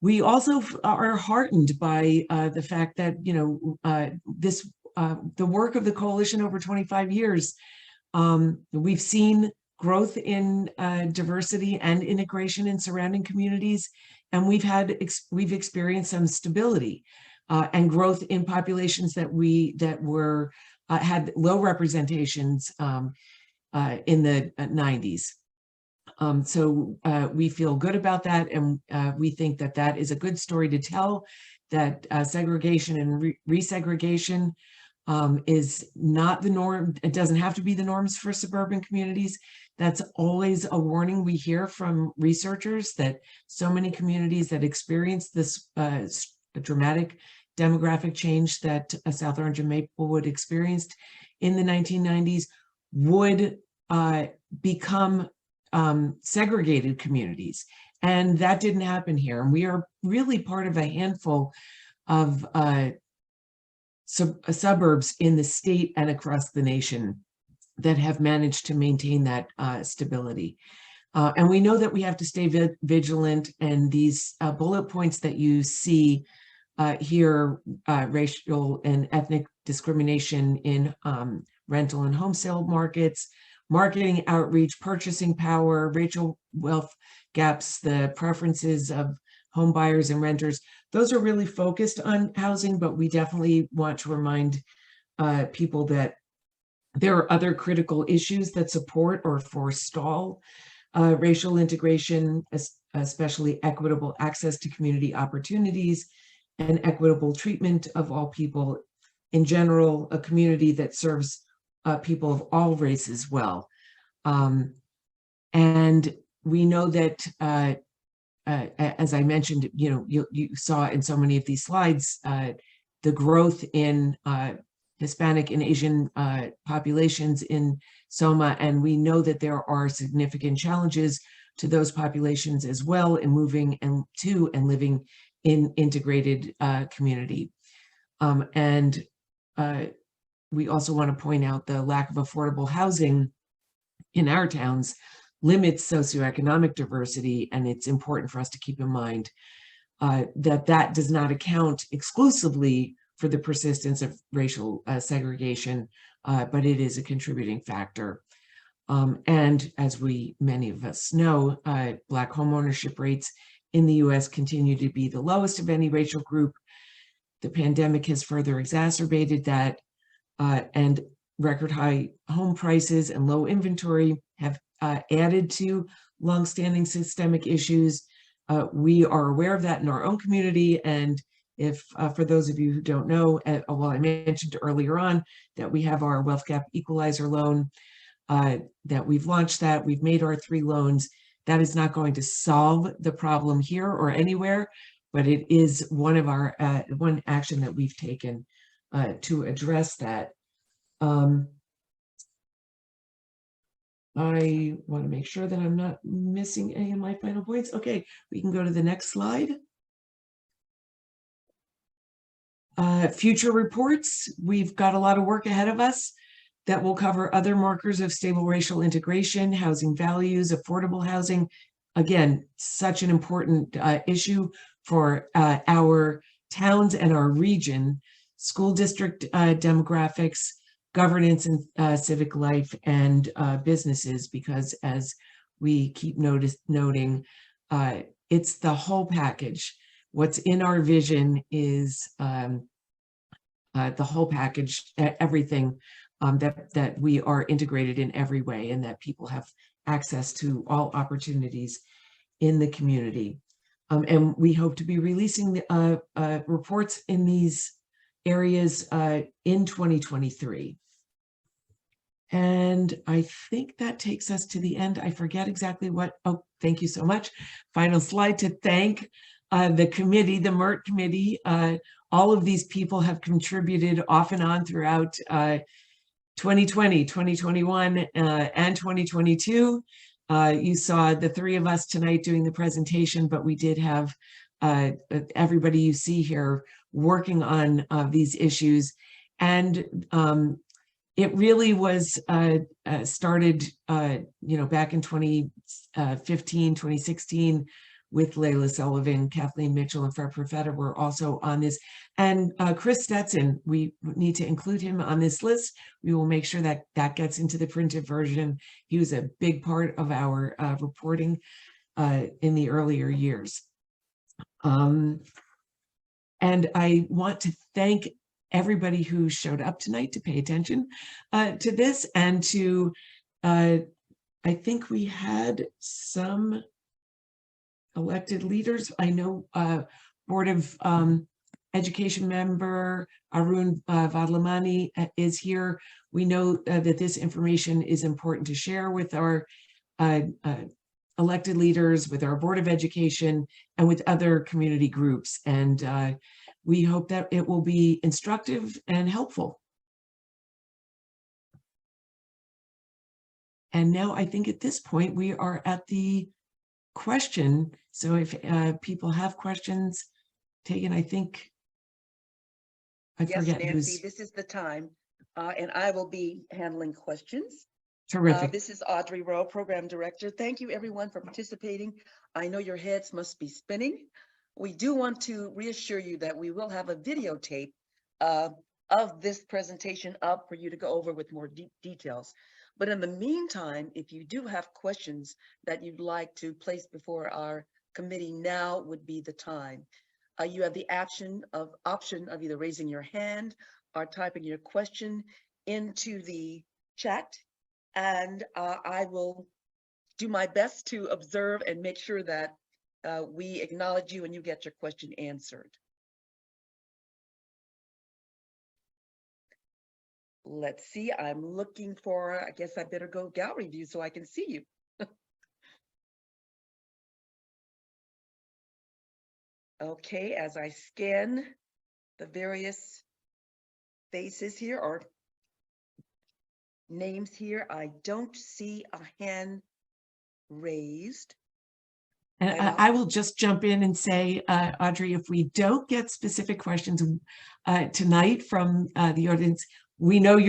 We also are heartened by the fact that, you know, the work of the coalition over 25 years, we've seen growth in diversity and integration in surrounding communities, and we've experienced some stability and growth in populations that had low representations in the 90s. So we feel good about that, and we think that that is a good story to tell, that segregation and resegregation is not the norm. It doesn't have to be the norms for suburban communities. That's always a warning we hear from researchers, that so many communities that experience this dramatic demographic change that South Orange and Maplewood experienced in the 1990s would become segregated communities. And that didn't happen here. And we are really part of a handful of suburbs in the state and across the nation that have managed to maintain that stability. And we know that we have to stay vigilant, and these bullet points that you see here, racial and ethnic discrimination in rental and home sale markets, marketing outreach, purchasing power, racial wealth gaps, the preferences of home buyers and renters. Those are really focused on housing, but we definitely want to remind people that there are other critical issues that support or forestall racial integration, especially equitable access to community opportunities and equitable treatment of all people in general, a community that serves people of all races well. And we know that, as I mentioned, you know, you saw in so many of these slides, the growth in Hispanic and Asian populations in Soma, and we know that there are significant challenges to those populations as well in moving and living in integrated community. We also want to point out the lack of affordable housing in our towns limits socioeconomic diversity, and it's important for us to keep in mind that does not account exclusively for the persistence of racial segregation, but it is a contributing factor. And as many of us know, Black homeownership rates in the US continue to be the lowest of any racial group. The pandemic has further exacerbated that, and record high home prices and low inventory have added to longstanding systemic issues. We are aware of that in our own community, and if for those of you who don't know, well, I mentioned earlier on that we have our wealth gap equalizer loan, that we've launched, that we've made our 3 loans. That is not going to solve the problem here or anywhere, but it is one of our one action that we've taken to address that. I want to make sure that I'm not missing any of my final points. Okay, we can go to the next slide. Future reports. We've got a lot of work ahead of us that will cover other markers of stable racial integration, housing values, affordable housing. Again, such an important issue for our towns and our region, school district demographics, governance and civic life, and businesses, because as we keep noting, it's the whole package. What's in our vision is the whole package, everything that we are integrated in every way, and that people have access to all opportunities in the community. And we hope to be releasing the, reports in these areas in 2023. And I think that takes us to the end. I forget exactly what, oh, thank you so much. Final slide to thank the committee, the MERT committee. All of these people have contributed off and on throughout 2020, 2021, and 2022. You saw the 3 of us tonight doing the presentation, but we did have everybody you see here working on these issues. And it really was started, back in 2015, 2016, with Layla Sullivan, Kathleen Mitchell, and Fred Profeta were also on this. And Chris Stetson, we need to include him on this list. We will make sure that that gets into the printed version. He was a big part of our reporting in the earlier years. And I want to thank everybody who showed up tonight to pay attention to this, and to, I think we had some elected leaders. I know Board of Education member Arun Vadlamani is here. We know that this information is important to share with our elected leaders, with our Board of Education, and with other community groups. And we hope that it will be instructive and helpful. And now I think at this point we are at the question. So if people have questions, Tegan, I think, I forget Nancy, who's. this is the time, and I will be handling questions. Terrific. This is Audrey Rowe, Program Director. Thank you everyone for participating. I know your heads must be spinning. We do want to reassure you that we will have a videotape of this presentation up for you to go over with more details. But in the meantime, if you do have questions that you'd like to place before our committee, now would be the time. You have the option of either raising your hand or typing your question into the chat, and I will do my best to observe and make sure that we acknowledge you and you get your question answered. Let's see, I'm looking for, I guess I better go gallery view so I can see you. Okay, as I scan the various faces here or names here. I don't see a hand raised. And I will just jump in and say, Audrey, if we don't get specific questions tonight from the audience, we know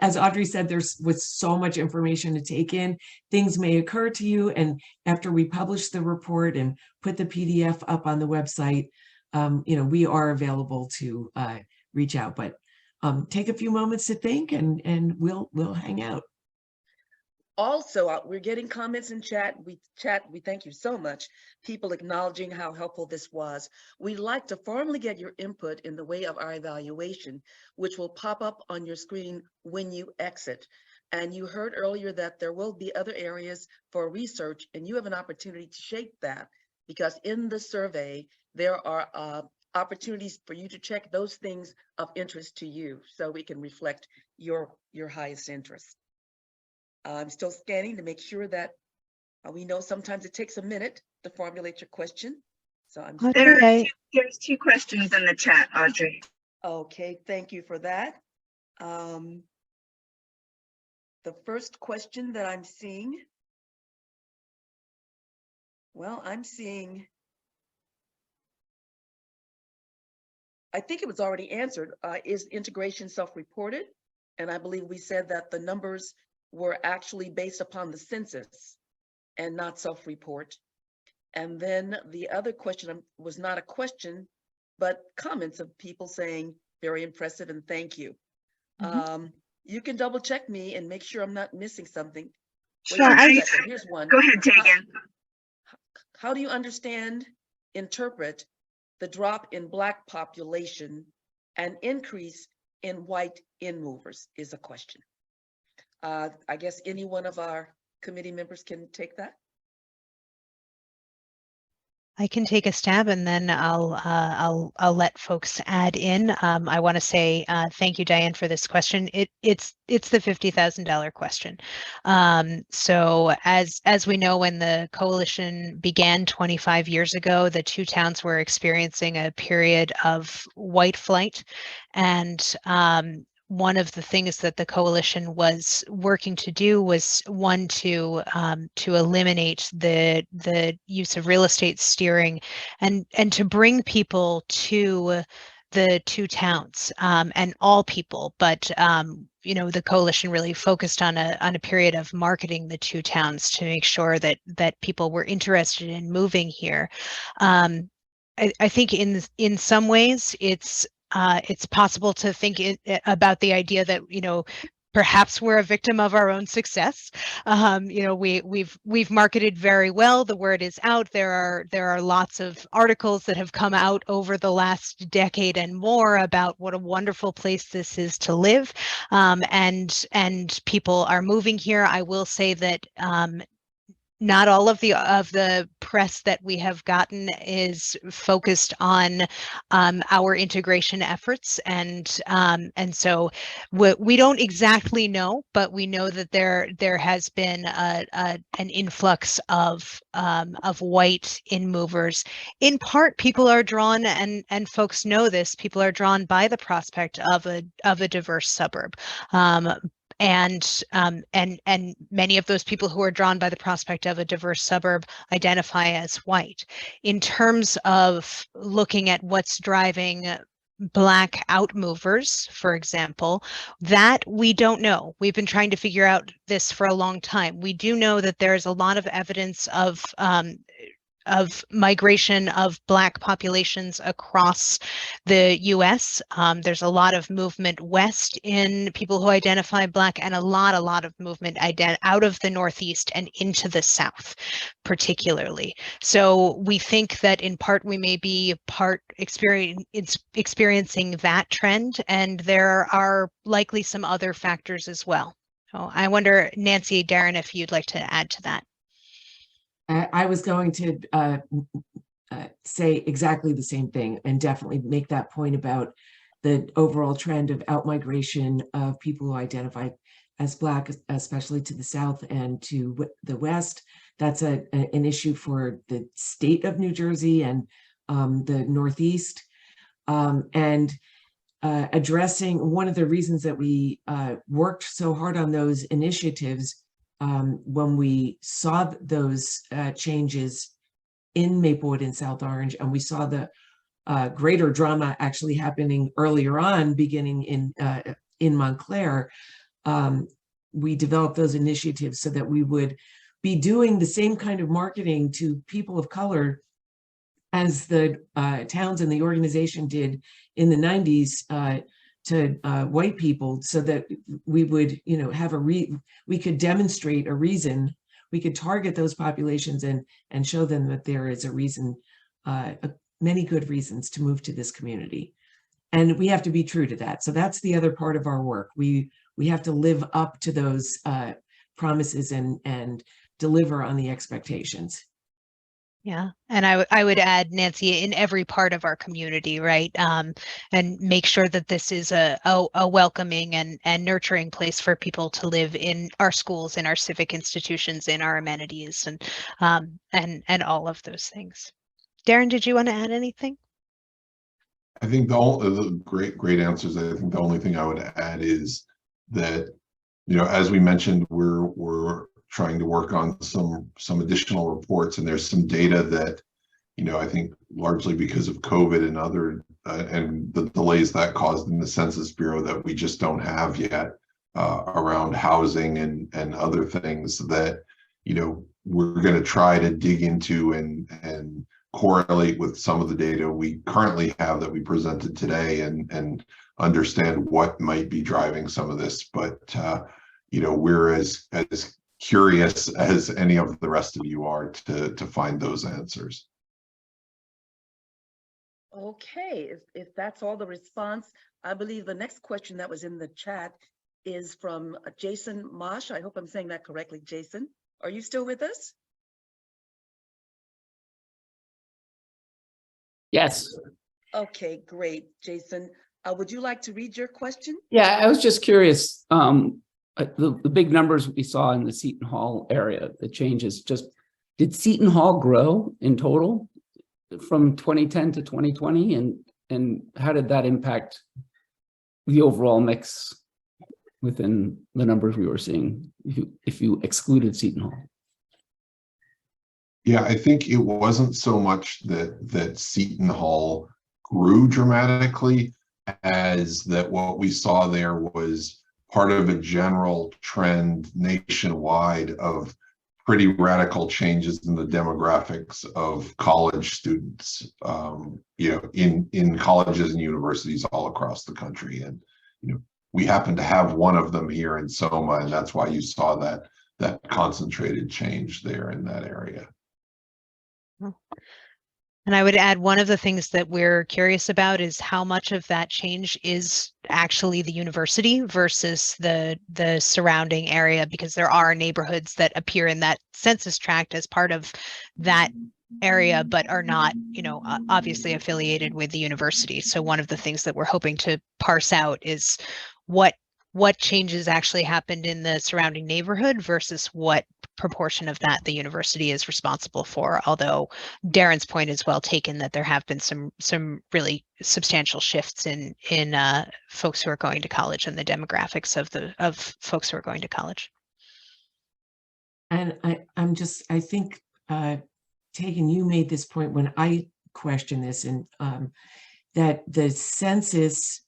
as Audrey said, there's with so much information to take in, things may occur to you. And after we publish the report and put the PDF up on the website, we are available to reach out. But take a few moments to think, and we'll hang out. Also, we're getting comments in chat. We thank you so much. People acknowledging how helpful this was. We'd like to formally get your input in the way of our evaluation, which will pop up on your screen when you exit. And you heard earlier that there will be other areas for research, and you have an opportunity to shape that, because in the survey, there are opportunities for you to check those things of interest to you, so we can reflect your highest interest. I'm still scanning to make sure that we know sometimes it takes a minute to formulate your question. So I'm there's two questions in the chat, Audrey. Okay, thank you for that. The first question that I'm seeing, well, I think it was already answered. Is integration self-reported? And I believe we said that the numbers were actually based upon the census and not self-report. And then the other question was not a question, but comments of people saying, very impressive and thank you. Mm-hmm. You can double check me and make sure I'm not missing something. Sure. Here's one. Go ahead, Tegan. How do you interpret the drop in Black population and increase in white in-movers is a question. I guess any one of our committee members can take that. I can take a stab, and then I'll let folks add in. I want to say thank you, Diane, for this question. It's the $50,000 question. So as we know, when the coalition began 25 years ago, the two towns were experiencing a period of white flight, and one of the things that the coalition was working to do was to eliminate the use of real estate steering and to bring people to the two towns, and all people, but the coalition really focused on a period of marketing the two towns to make sure that people were interested in moving here. I think in some ways it's possible to think about the idea that, perhaps we're a victim of our own success. We've marketed very well. The word is out. There are lots of articles that have come out over the last decade and more about what a wonderful place this is to live, and people are moving here. I will say that not all of the press that we have gotten is focused on our integration efforts, and so we don't exactly know, but we know that there has been an influx of white in-movers. In part, people are drawn, and folks know this. People are drawn by the prospect of a diverse suburb. And many of those people who are drawn by the prospect of a diverse suburb identify as white. In terms of looking at what's driving Black outmovers, for example, that we don't know. We've been trying to figure out this for a long time. We do know that there is a lot of evidence of migration of Black populations across the US. There's a lot of movement west in people who identify Black, and a lot of movement out of the Northeast and into the South, particularly. So we think that in part we may be experiencing that trend, and there are likely some other factors as well. So I wonder, Nancy, Darren, if you'd like to add to that. I was going to say exactly the same thing, and definitely make that point about the overall trend of outmigration of people who identify as Black, especially to the South and to the West. That's an issue for the state of New Jersey and the Northeast. And addressing one of the reasons that we worked so hard on those initiatives when we saw those changes in Maplewood and South Orange, and we saw the greater drama actually happening earlier on, beginning in Montclair. We developed those initiatives so that we would be doing the same kind of marketing to people of color as the towns and the organization did in the 90s to white people, so that we would, have we could demonstrate a reason, we could target those populations and show them that there is a reason, many good reasons to move to this community. And we have to be true to that. So that's the other part of our work. We have to live up to those promises and deliver on the expectations. Yeah, and I would add, Nancy, in every part of our community, right? And make sure that this is a welcoming and nurturing place for people to live in our schools, in our civic institutions, in our amenities, and all of those things. Darren, did you want to add anything? I think the great answers. I think the only thing I would add is that, as we mentioned, we're trying to work on some additional reports, and there's some data that, I think largely because of COVID and other and the delays that caused in the Census Bureau, that we just don't have yet around housing and other things that, we're going to try to dig into and correlate with some of the data we currently have that we presented today and understand what might be driving some of this. But we're as curious as any of the rest of you are to find those answers. Okay, if that's all the response, I believe the next question that was in the chat is from Jason Mosh. I hope I'm saying that correctly. Jason, are you still with us? Yes. Okay, great, Jason. Would you like to read your question? Yeah, I was just curious. The big numbers we saw in the Seton Hall area, the changes, did Seton Hall grow in total from 2010 to 2020? And how did that impact the overall mix within the numbers we were seeing if you excluded Seton Hall? Yeah, I think it wasn't so much that Seton Hall grew dramatically as that what we saw there was part of a general trend nationwide of pretty radical changes in the demographics of college students, in colleges and universities all across the country. And, we happen to have one of them here in Soma, and that's why you saw that concentrated change there in that area. And I would add, one of the things that we're curious about is how much of that change is actually the university versus the surrounding area, because there are neighborhoods that appear in that census tract as part of that area, but are not, obviously affiliated with the university. So one of the things that we're hoping to parse out is what changes actually happened in the surrounding neighborhood versus what proportion of that the university is responsible for. Although Darren's point is well taken, that there have been some really substantial shifts in folks who are going to college and the demographics of folks who are going to college. And I think Tegan, you made this point when I questioned this, and that the census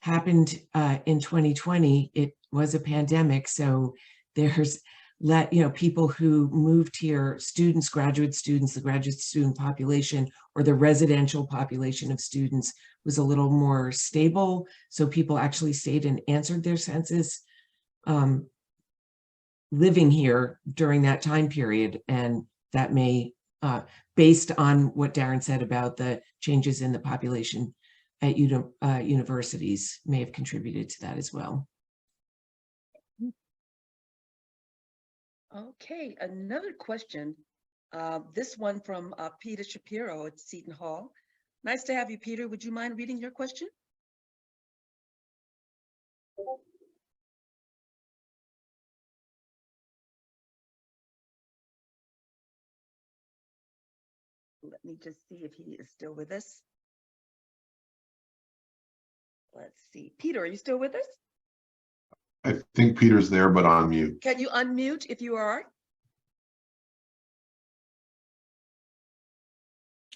happened in 2020. It was a pandemic, so there's people who moved here, students, graduate students, the graduate student population or the residential population of students was a little more stable. So people actually stayed and answered their census living here during that time period. And that may, based on what Darren said about the changes in the population at universities, may have contributed to that as well. Okay, another question. This one from Peter Shapiro at Seton Hall. Nice to have you, Peter. Would you mind reading your question? Let me just see if he is still with us. Let's see. Peter, are you still with us? I think Peter's there, but on mute. Can you unmute if you are?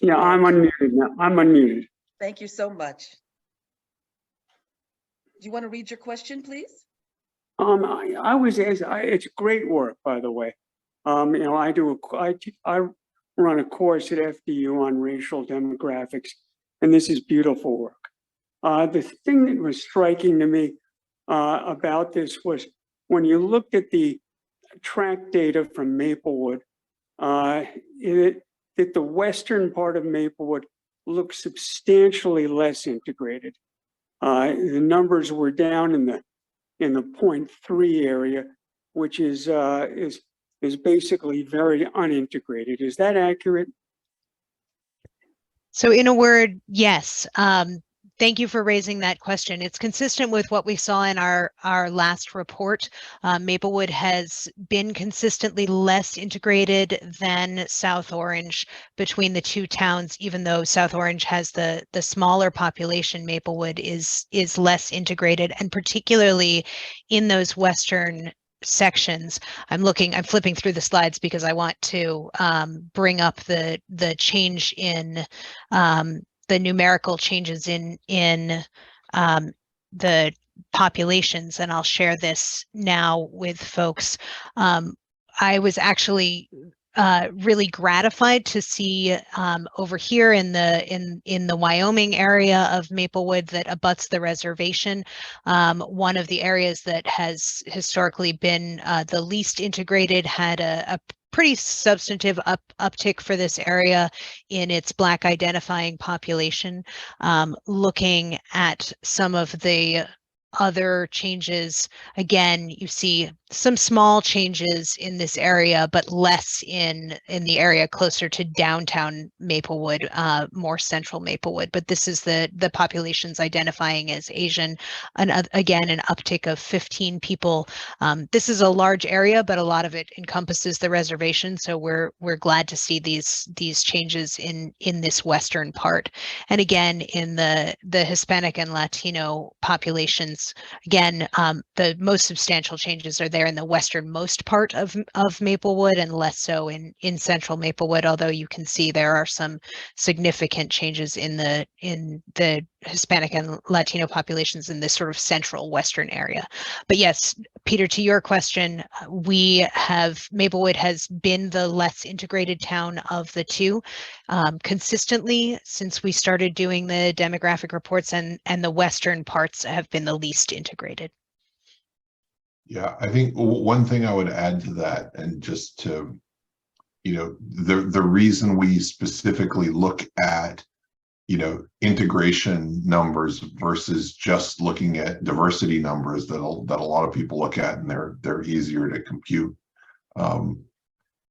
Yeah, I'm unmuted now. I'm unmuted. Thank you so much. Do you want to read your question, please? I was asked, it's great work, by the way. You know, I run a course at FDU on racial demographics, and this is beautiful work. The thing that was striking to me about this was when you looked at the track data from Maplewood, that the western part of Maplewood looks substantially less integrated. The numbers were down in the 0.3 area, which is basically very unintegrated. Is that accurate? So in a word, yes. Thank you for raising that question. It's consistent with what we saw in our last report. Maplewood has been consistently less integrated than South Orange between the two towns, even though South Orange has the smaller population. Maplewood is less integrated, and particularly in those western sections. I'm flipping through the slides because I want to bring up the change in the numerical changes in the populations, and I'll share this now with folks. I was actually really gratified to see over here in the Wyoming area of Maplewood that abuts the reservation, one of the areas that has historically been the least integrated had a pretty substantive uptick for this area in its Black identifying population. Looking at some of the other changes, again, you see some small changes in this area, but less in the area closer to downtown Maplewood, more central Maplewood. But this is the populations identifying as Asian, and again, an uptick of 15 people. This is a large area, but a lot of it encompasses the reservation. So we're glad to see these changes in this western part. And again, in the Hispanic and Latino populations, again, the most substantial changes are there in the westernmost part of Maplewood and less so in central Maplewood, although you can see there are some significant changes in the Hispanic and Latino populations in this sort of central western area. But yes, Peter, to your question, Maplewood has been the less integrated town of the two consistently since we started doing the demographic reports, and the western parts have been the least integrated. Yeah, I think one thing I would add to that, and just to, you know, the reason we specifically look at, you know, integration numbers versus just looking at diversity numbers that a lot of people look at, and they're easier to compute,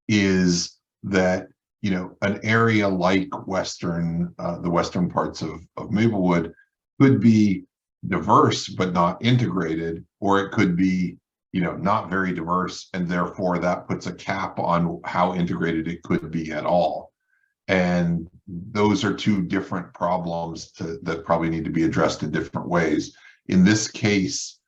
is that, you know, an area like the western parts of Maplewood could be diverse but not integrated, or it could be, you know, not very diverse, and therefore that puts a cap on how integrated it could be at all. And those are two different problems that probably need to be addressed in different ways. In this case,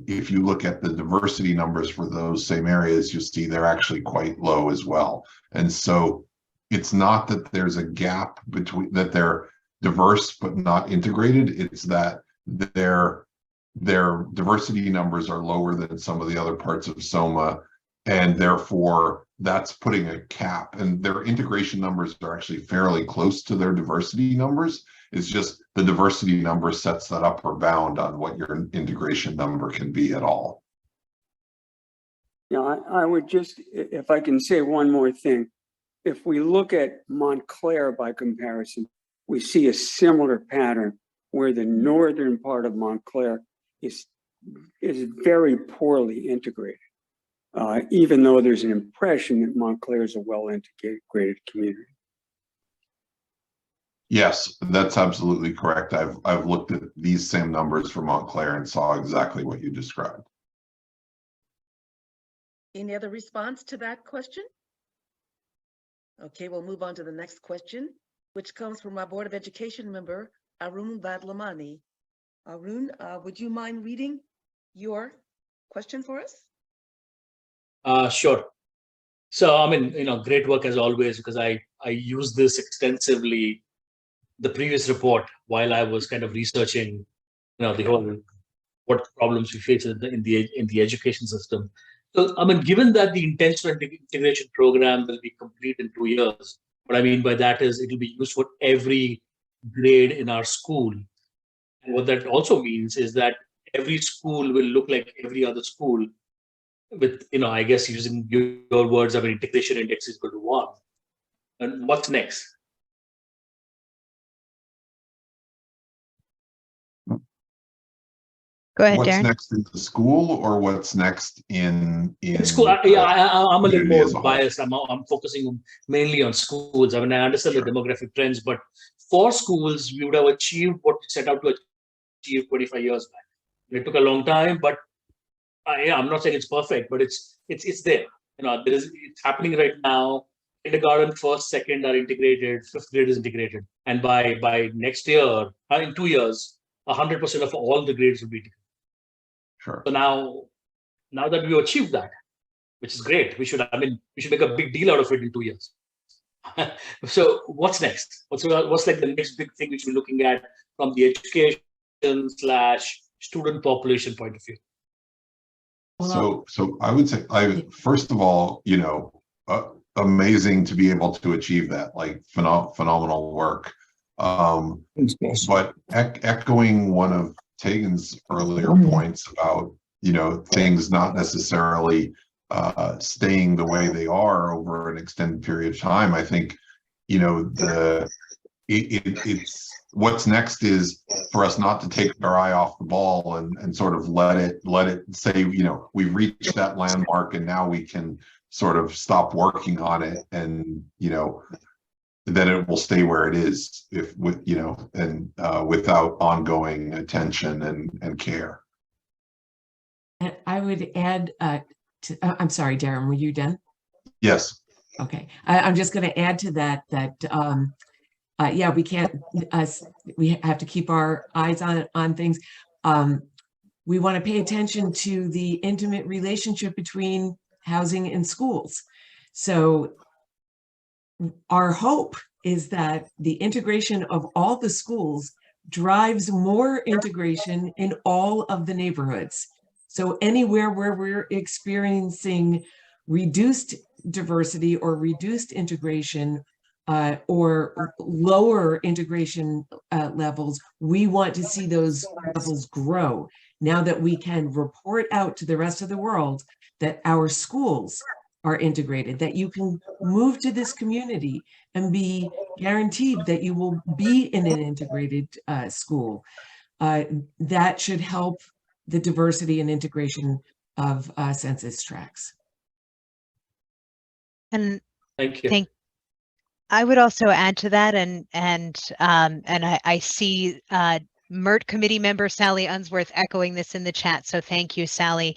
if you look at the diversity numbers for those same areas, you'll see they're actually quite low as well. And so it's not that there's a gap between that they're diverse but not integrated. It's that their diversity numbers are lower than some of the other parts of SOMA, and therefore that's putting a cap, and their integration numbers are actually fairly close to their diversity numbers. It's just the diversity number sets that upper bound on what your integration number can be at all. Yeah, I would just, if I can say one more thing, if we look at Montclair by comparison, we see a similar pattern where the northern part of Montclair is very poorly integrated, even though there's an impression that Montclair is a well-integrated community. Yes, that's absolutely correct. I've looked at these same numbers for Montclair and saw exactly what you described. Any other response to that question? Okay, we'll move on to the next question, which comes from our Board of Education member, Arun Vadlamani. Arun, would you mind reading your question for us? Sure. So, I mean, great work as always, because I used this extensively, the previous report, while I was kind of researching, the whole, what problems we face in the education system. So, I mean, given that the intentional integration program will be complete in 2 years, what I mean by that is it will be used for every grade in our school. And what that also means is that every school will look like every other school with, I guess using your words, I mean, integration index is equal to 1. And what's next? Go ahead, What's Darren. next in the school, or what's next in School? Yeah, I'm a little community as more a whole? biased. I'm focusing mainly on schools. I mean, I understand the demographic trends, but for schools, we would have achieved what we set out to achieve 25 years back. It took a long time, but I'm not saying it's perfect, but it's there. It's happening right now. Kindergarten, first, second are integrated. 5th grade is integrated, and by next year, in 2 years, 100% of all the grades will be integrated. Sure. So now that we achieved that, which is great, we should make a big deal out of it in 2 years. So what's next? What's like the next big thing which we're looking at from the education/student population point of view? So I would say, first of all, amazing to be able to achieve that, like phenomenal work. But echoing one of Tegan's earlier points about, things not necessarily staying the way they are over an extended period of time. I think, it's what's next is for us not to take our eye off the ball and sort of let it say, we've reached that landmark and now we can sort of stop working on it, and then it will stay where it is without ongoing attention and care. And I would add, I'm sorry, Darren, were you done? Yes. Okay, I'm just going to add to that yeah, we can't, we have to keep our eyes on things. We want to pay attention to the intimate relationship between housing and schools. So our hope is that the integration of all the schools drives more integration in all of the neighborhoods. So anywhere where we're experiencing reduced diversity or reduced integration, or lower integration levels, we want to see those levels grow. Now that we can report out to the rest of the world that our schools are integrated, that you can move to this community and be guaranteed that you will be in an integrated school, that should help the diversity and integration of census tracts. And Thank you. I would also add to that, and I see MERT committee member Sally Unsworth echoing this in the chat. So thank you, Sally.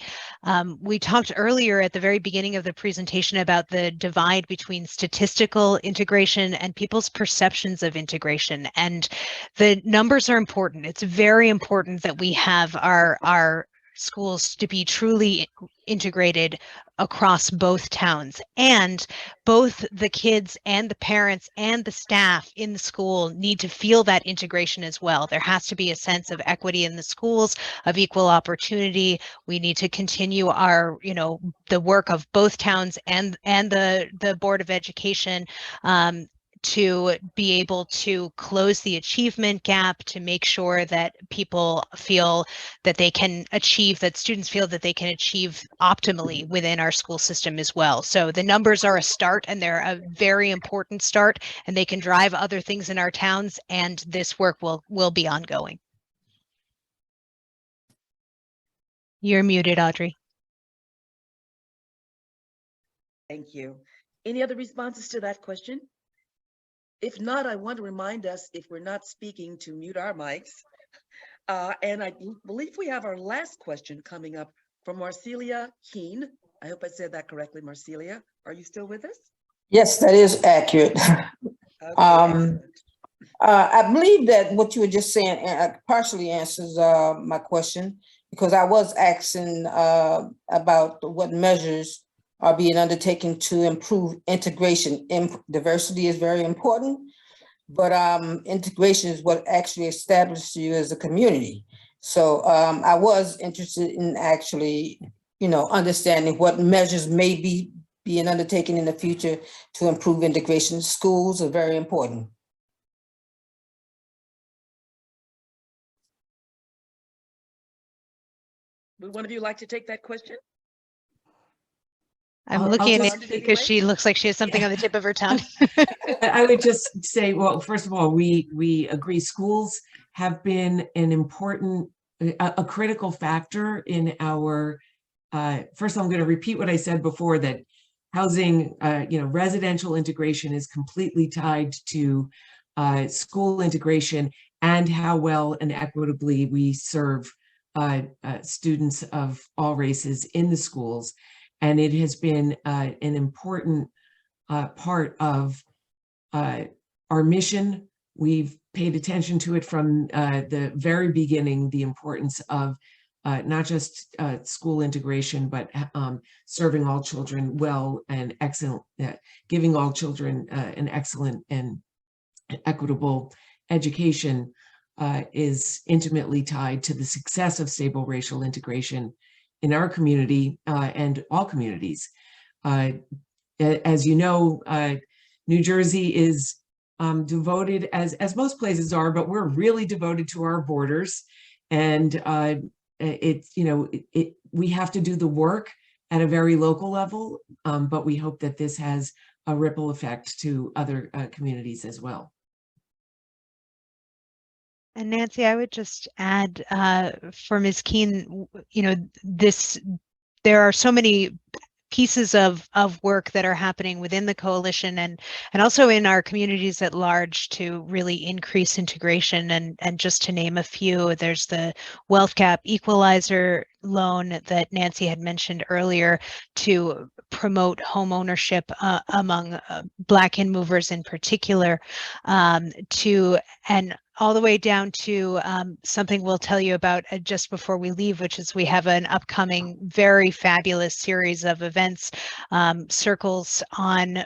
We talked earlier at the very beginning of the presentation about the divide between statistical integration and people's perceptions of integration. And the numbers are important. It's very important that we have our schools to be truly integrated across both towns, and both the kids and the parents and the staff in the school need to feel that integration as well. There has to be a sense of equity in the schools, of equal opportunity. We need to continue our, the work of both towns and the Board of Education to be able to close the achievement gap, to make sure that people feel that they can achieve, that students feel that they can achieve optimally within our school system as well. So the numbers are a start, and they're a very important start, and they can drive other things in our towns, and this work will be ongoing. You're muted, Audrey. Thank you. Any other responses to that question? If not, I want to remind us, if we're not speaking, to mute our mics. And I believe we have our last question coming up from Marcelia Keen. I hope I said that correctly, Marcelia. Are you still with us? Yes, that is accurate. Okay, I believe that what you were just saying partially answers my question, because I was asking about what measures are being undertaken to improve integration. Diversity is very important, but integration is what actually establishes you as a community. So I was interested in actually, understanding what measures may be being undertaken in the future to improve integration. Schools are very important. Would one of you like to take that question? I'm I'll looking at just- Nancy because she looks like she has something on the tip of her tongue. I would just say, well, first of all, we agree schools have been an important, a critical factor in our, first I'm going to repeat what I said before, that housing, residential integration is completely tied to school integration and how well and equitably we serve students of all races in the schools. And it has been an important part of our mission. We've paid attention to it from the very beginning, the importance of not just school integration, but serving all children well and excellent, giving all children an excellent and equitable education is intimately tied to the success of stable racial integration in our community and all communities. As you know, New Jersey is devoted, as most places are, but we're really devoted to our borders. And we have to do the work at a very local level, but we hope that this has a ripple effect to other communities as well. And Nancy, I would just add for Ms. Keene, there are so many pieces of work that are happening within the coalition and also in our communities at large to really increase integration. And just to name a few, there's the wealth gap equalizer loan that Nancy had mentioned earlier to promote home ownership among Black in movers in particular, and all the way down to something we'll tell you about just before we leave, which is we have an upcoming very fabulous series of events, circles on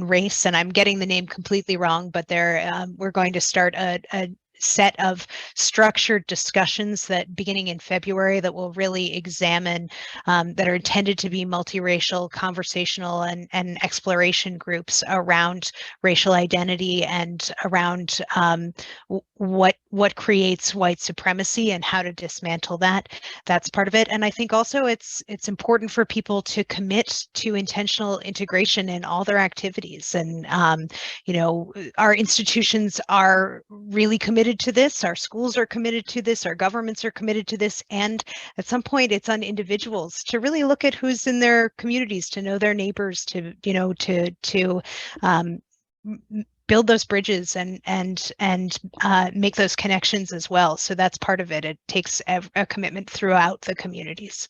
race, and I'm getting the name completely wrong, but we're going to start a set of structured discussions that beginning in February that will really examine, that are intended to be multiracial, conversational, and exploration groups around racial identity and around what creates white supremacy and how to dismantle that. That's part of it. And I think also it's important for people to commit to intentional integration in all their activities. And our institutions are really committed to this, our schools are committed to this, our governments are committed to this, and at some point it's on individuals to really look at who's in their communities, to know their neighbors, to build those bridges and make those connections as well. So that's part of it. It takes a commitment throughout the communities.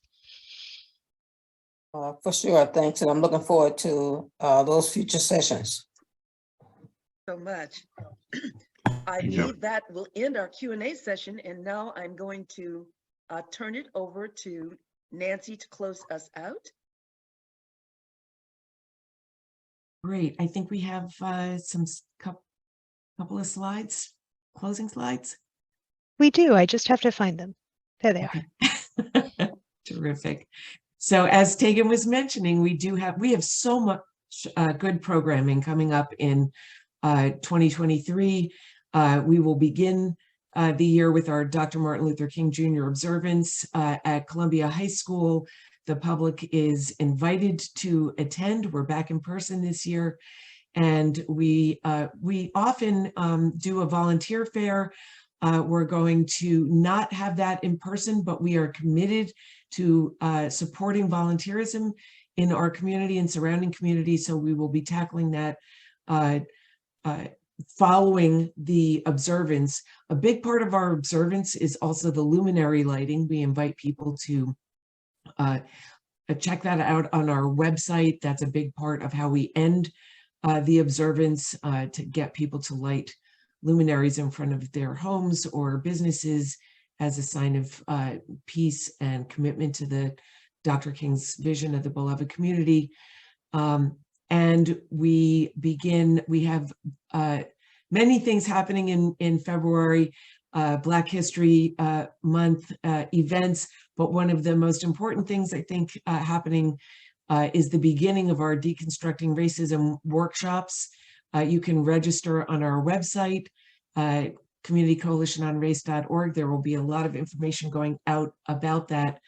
For sure, thanks, and I'm looking forward to those future sessions. So much. I believe that will end our Q&A session, and now I'm going to turn it over to Nancy to close us out. Great. I think we have some couple of slides, closing slides. We do. I just have to find them. There they are. Terrific. So as Tegan was mentioning, we have so much good programming coming up in 2023. We will begin the year with our Dr. Martin Luther King Jr. observance at Columbia High School. The public is invited to attend. We're back in person this year. And we often do a volunteer fair. We're going to not have that in person, but we are committed to supporting volunteerism in our community and surrounding communities. So we will be tackling that following the observance. A big part of our observance is also the luminary lighting. We invite people to check that out on our website. That's a big part of how we end the observance, to get people to light luminaries in front of their homes or businesses as a sign of peace and commitment to the Dr. King's vision of the beloved community. And we have many things happening in February, Black History Month events, but one of the most important things I think happening is the beginning of our Deconstructing Racism workshops. You can register on our website, communitycoalitiononrace.org. There will be a lot of information going out about that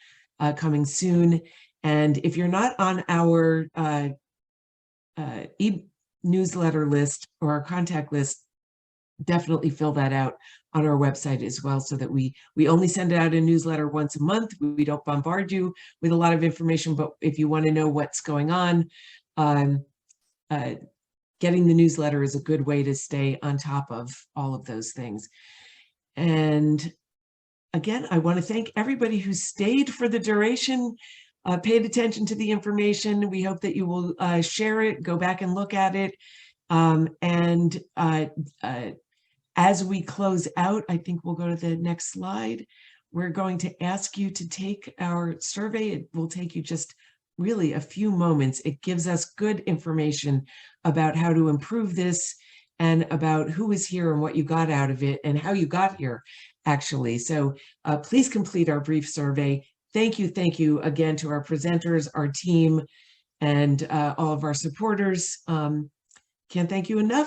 coming soon. And if you're not on our e-newsletter list or our contact list, definitely fill that out on our website as well, so that we only send out a newsletter once a month. We don't bombard you with a lot of information, but if you want to know what's going on, getting the newsletter is a good way to stay on top of all of those things. And again, I want to thank everybody who stayed for the duration, paid attention to the information. We hope that you will share it, go back and look at it. As we close out, I think we'll go to the next slide. We're going to ask you to take our survey. It will take you just really a few moments. It gives us good information about how to improve this and about who is here and what you got out of it and how you got here, actually. So please complete our brief survey. Thank you again to our presenters, our team, and all of our supporters. Can't thank you enough.